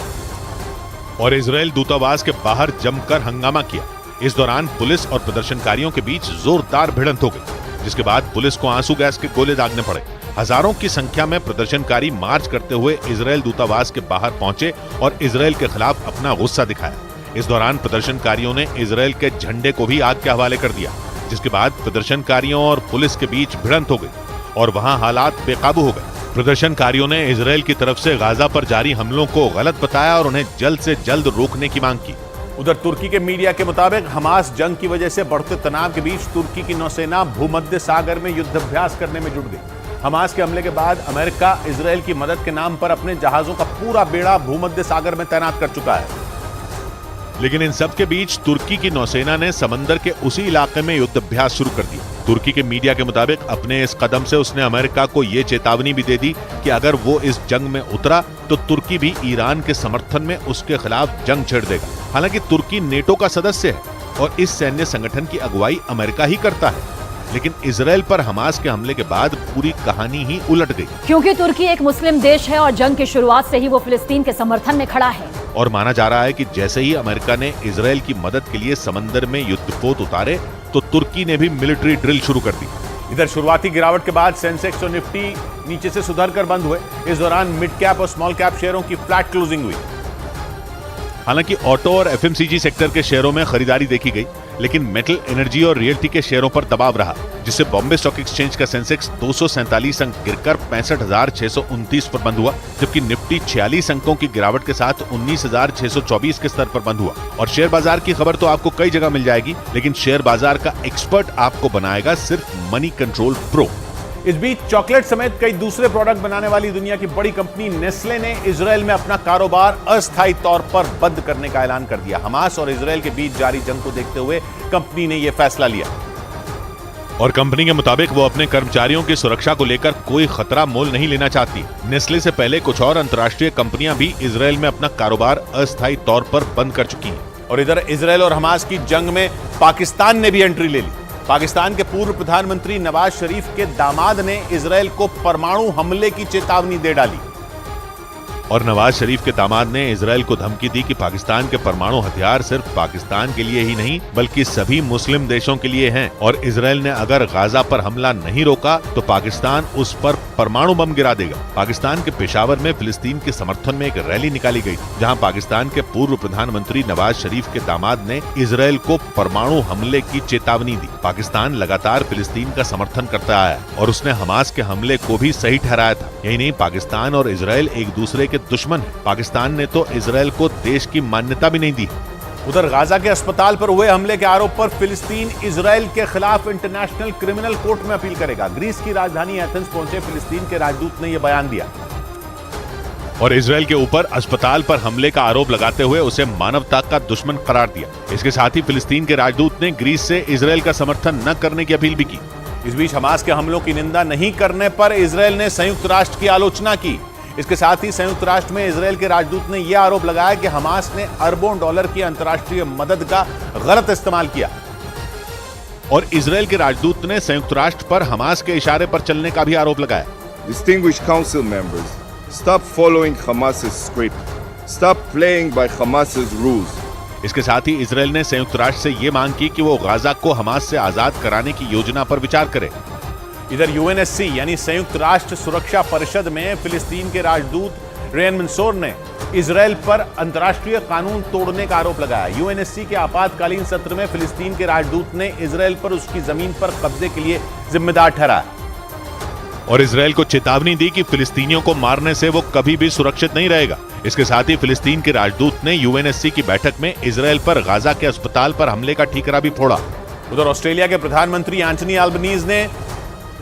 और इजरायल दूतावास के बाहर जमकर हंगामा किया। इस दौरान पुलिस और प्रदर्शनकारियों के बीच जोरदार भिड़ंत हो गई, जिसके बाद पुलिस को आंसू गैस के गोले दागने पड़े। हजारों की संख्या में प्रदर्शनकारी मार्च करते हुए इजरायल दूतावास के बाहर पहुंचे और इजरायल के खिलाफ अपना गुस्सा दिखाया। इस दौरान प्रदर्शनकारियों ने इजरायल के झंडे को भी आग के हवाले कर दिया, जिसके बाद प्रदर्शनकारियों और पुलिस के बीच भिड़ंत हो गई और वहां हालात बेकाबू हो गए। प्रदर्शनकारियों ने इजरायल की तरफ से गाजा पर जारी हमलों को गलत बताया और उन्हें जल्द से जल्द रोकने की मांग की। उधर तुर्की के मीडिया के मुताबिक हमास जंग की वजह से बढ़ते तनाव के बीच तुर्की की नौसेना भूमध्य सागर में युद्धाभ्यास करने में जुट गई। हमास के हमले के बाद अमेरिका इजरायल की मदद के नाम पर अपने जहाजों का पूरा बेड़ा भूमध्य सागर में तैनात कर चुका है। लेकिन इन सब के बीच तुर्की की नौसेना ने समंदर के उसी इलाके में युद्धाभ्यास शुरू कर दिया। तुर्की के मीडिया के मुताबिक अपने इस कदम से उसने अमेरिका को ये चेतावनी भी दे दी कि अगर वो इस जंग में उतरा तो तुर्की भी ईरान के समर्थन में उसके खिलाफ जंग छेड़ देगा। हालांकि तुर्की नेटो का सदस्य है और इस सैन्य संगठन की अगुवाई अमेरिका ही करता है, लेकिन इजरायल पर हमास के हमले के बाद पूरी कहानी ही उलट गई, क्योंकि तुर्की एक मुस्लिम देश है और जंग की शुरुआत से ही वो फिलिस्तीन के समर्थन में खड़ा है। और माना जा रहा है कि जैसे ही अमेरिका ने इजरायल की मदद के लिए समंदर में युद्धपोत उतारे तो तुर्की ने भी मिलिट्री ड्रिल शुरू कर दी। इधर शुरुआती गिरावट के बाद सेंसेक्स और निफ्टी नीचे से सुधर कर बंद हुए। इस दौरान मिड कैप और स्मॉल कैप शेयरों की फ्लैट क्लोजिंग हुई। हालांकि ऑटो और एफएमसीजी सेक्टर के शेयरों में खरीदारी देखी गई, लेकिन मेटल, एनर्जी और रियल्टी के शेयरों पर दबाव रहा, जिससे बॉम्बे स्टॉक एक्सचेंज का सेंसेक्स 247 अंक गिरकर 65,629 पर बंद हुआ, जबकि निफ्टी 46 अंकों की गिरावट के साथ 19,624 के स्तर पर बंद हुआ। और शेयर बाजार की खबर तो आपको कई जगह मिल जाएगी, लेकिन शेयर बाजार का एक्सपर्ट आपको बनाएगा सिर्फ मनी कंट्रोल प्रो। इस बीच चॉकलेट समेत कई दूसरे प्रोडक्ट बनाने वाली दुनिया की बड़ी कंपनी नेस्ले ने इजरायल में अपना कारोबार अस्थायी तौर पर बंद करने का ऐलान कर दिया। हमास और इजरायल के बीच जारी जंग को देखते हुए कंपनी ने यह फैसला लिया और कंपनी के मुताबिक वो अपने कर्मचारियों की सुरक्षा को लेकर कोई खतरा मोल नहीं लेना चाहती। नेस्ले से पहले कुछ और अंतर्राष्ट्रीय कंपनियां भी इजरायल में अपना कारोबार अस्थायी तौर पर बंद कर चुकी हैं। और इधर इजरायल और हमास की जंग में पाकिस्तान ने भी एंट्री ले ली। पाकिस्तान के पूर्व प्रधानमंत्री नवाज शरीफ के दामाद ने इजरायल को परमाणु हमले की चेतावनी दे डाली। और नवाज शरीफ के दामाद ने इजरायल को धमकी दी कि पाकिस्तान के परमाणु हथियार सिर्फ पाकिस्तान के लिए ही नहीं बल्कि सभी मुस्लिम देशों के लिए हैं, और इजरायल ने अगर गाजा पर हमला नहीं रोका तो पाकिस्तान उस पर परमाणु बम गिरा देगा। पाकिस्तान के पेशावर में फिलिस्तीन के समर्थन में एक रैली निकाली गई, जहां पाकिस्तान के पूर्व प्रधानमंत्री नवाज शरीफ के दामाद ने इजरायल को परमाणु हमले की चेतावनी दी। पाकिस्तान लगातार फिलिस्तीन का समर्थन करता आया और उसने हमास के हमले को भी सही ठहराया था। यही नहीं, पाकिस्तान और इजरायल एक दूसरे दुश्मन है। पाकिस्तान ने तो इजरायल को देश की मान्यता भी नहीं दी। उधर गाजा के अस्पताल पर हुए हमले के आरोप पर फिलिस्तीन इजरायल के खिलाफ इंटरनेशनल क्रिमिनल कोर्ट में अपील करेगा। ग्रीस की राजधानी एथेंस पहुंचे फिलिस्तीन के राजदूत ने यह बयान दिया और इजरायल के ऊपर अस्पताल पर हमले का आरोप लगाते हुए उसे मानवता का दुश्मन करार दिया। इसके साथ ही फिलिस्तीन के राजदूत ने ग्रीस से इजरायल का समर्थन न करने की अपील भी की। इस बीच हमास के हमलों की निंदा नहीं करने पर इजरायल ने संयुक्त राष्ट्र की आलोचना की। इसके साथ ही संयुक्त राष्ट्र में इजरायल के राजदूत ने यह आरोप लगाया कि हमास ने अरबों डॉलर की अंतर्राष्ट्रीय मदद का गलत इस्तेमाल किया। और इजरायल के राजदूत ने संयुक्त राष्ट्र पर हमास के इशारे पर चलने का भी आरोप लगाया। Distinguished council members, stop following Hamas's script. Stop playing by Hamas's rules. इसके साथ ही इजरायल ने संयुक्त राष्ट्र से यह मांग की कि वो गाजा को हमास से आजाद कराने की योजना पर विचार करे। इधर यूएनएससी यानी संयुक्त राष्ट्र सुरक्षा परिषद में फिलिस्तीन के राजदूत रेन मंसूर ने इजरायल पर अंतर्राष्ट्रीय कानून तोड़ने का आरोप लगाया। यूएनएससी के आपातकालीन सत्र में फिलिस्तीन के राजदूत ने इजरायल पर उसकी जमीन पर कब्जे के लिए जिम्मेदार ठहराया और इजरायल को चेतावनी दी कि फिलिस्तीनियों को मारने से वो कभी भी सुरक्षित नहीं रहेगा। इसके साथ ही फिलिस्तीन के राजदूत ने यूएनएससी की बैठक में इजरायल पर गाजा के अस्पताल पर हमले का ठीकरा भी फोड़ा। उधर ऑस्ट्रेलिया के प्रधानमंत्री एंटनी अल्बनीज ने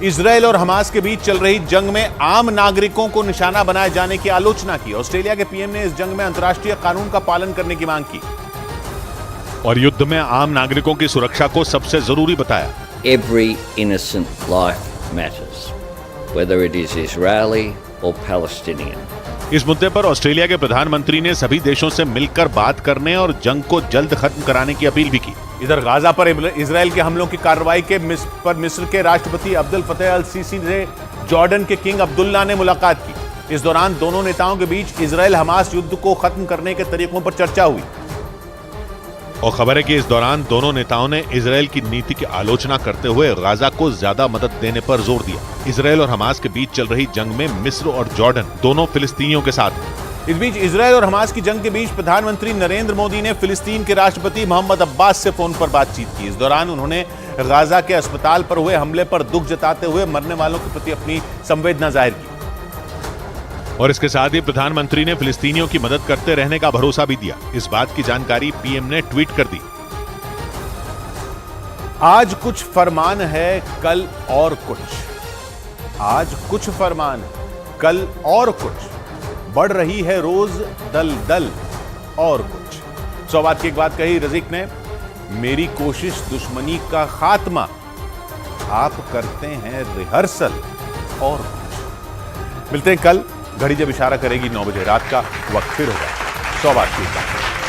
इजरायल और हमास के बीच चल रही जंग में आम नागरिकों को निशाना बनाए जाने की आलोचना की। ऑस्ट्रेलिया के पीएम ने इस जंग में अंतर्राष्ट्रीय कानून का पालन करने की मांग की और युद्ध में आम नागरिकों की सुरक्षा को सबसे जरूरी बताया। Every innocent life matters, whether it is Israeli or Palestinian. इस मुद्दे पर ऑस्ट्रेलिया के प्रधानमंत्री ने सभी देशों से मिलकर बात करने और जंग को जल्द खत्म कराने की अपील भी की। इधर गाजा पर इजराइल के हमलों की कार्रवाई पर मिस्र के राष्ट्रपति अब्दुल फतेह अल सीसी से जॉर्डन के किंग अब्दुल्ला ने मुलाकात की। इस दौरान दोनों नेताओं के बीच इजराइल हमास युद्ध को खत्म करने के तरीकों पर चर्चा हुई। और खबर है कि इस दौरान दोनों नेताओं ने इजराइल की नीति की आलोचना करते हुए गाजा को ज्यादा मदद देने पर जोर दिया। इजराइल और हमास के बीच चल रही जंग में मिस्र और जॉर्डन दोनों फिलिस्तीनियों के साथ हैं। इस बीच इजराइल और हमास की जंग के बीच प्रधानमंत्री नरेंद्र मोदी ने फिलिस्तीन के राष्ट्रपति मोहम्मद अब्बास से फोन पर बातचीत की। इस दौरान उन्होंने गाजा के अस्पताल पर हुए हमले पर दुख जताते हुए मरने वालों के प्रति अपनी संवेदना जाहिर की। और इसके साथ ही प्रधानमंत्री ने फिलिस्तीनियों की मदद करते रहने का भरोसा भी दिया। इस बात की जानकारी पीएम ने ट्वीट कर दी। आज कुछ फरमान है, कल और कुछ। आज कुछ फरमान है, कल और कुछ। बढ़ रही है रोज दल दल और कुछ। 100 बात की एक बात कही रज़ीक ने, मेरी कोशिश दुश्मनी का खात्मा, आप करते हैं रिहर्सल और कुछ। मिलते हैं कल, घड़ी जब इशारा करेगी 9 बजे रात का। वक्त फिर होगा 100 बात की एक बात।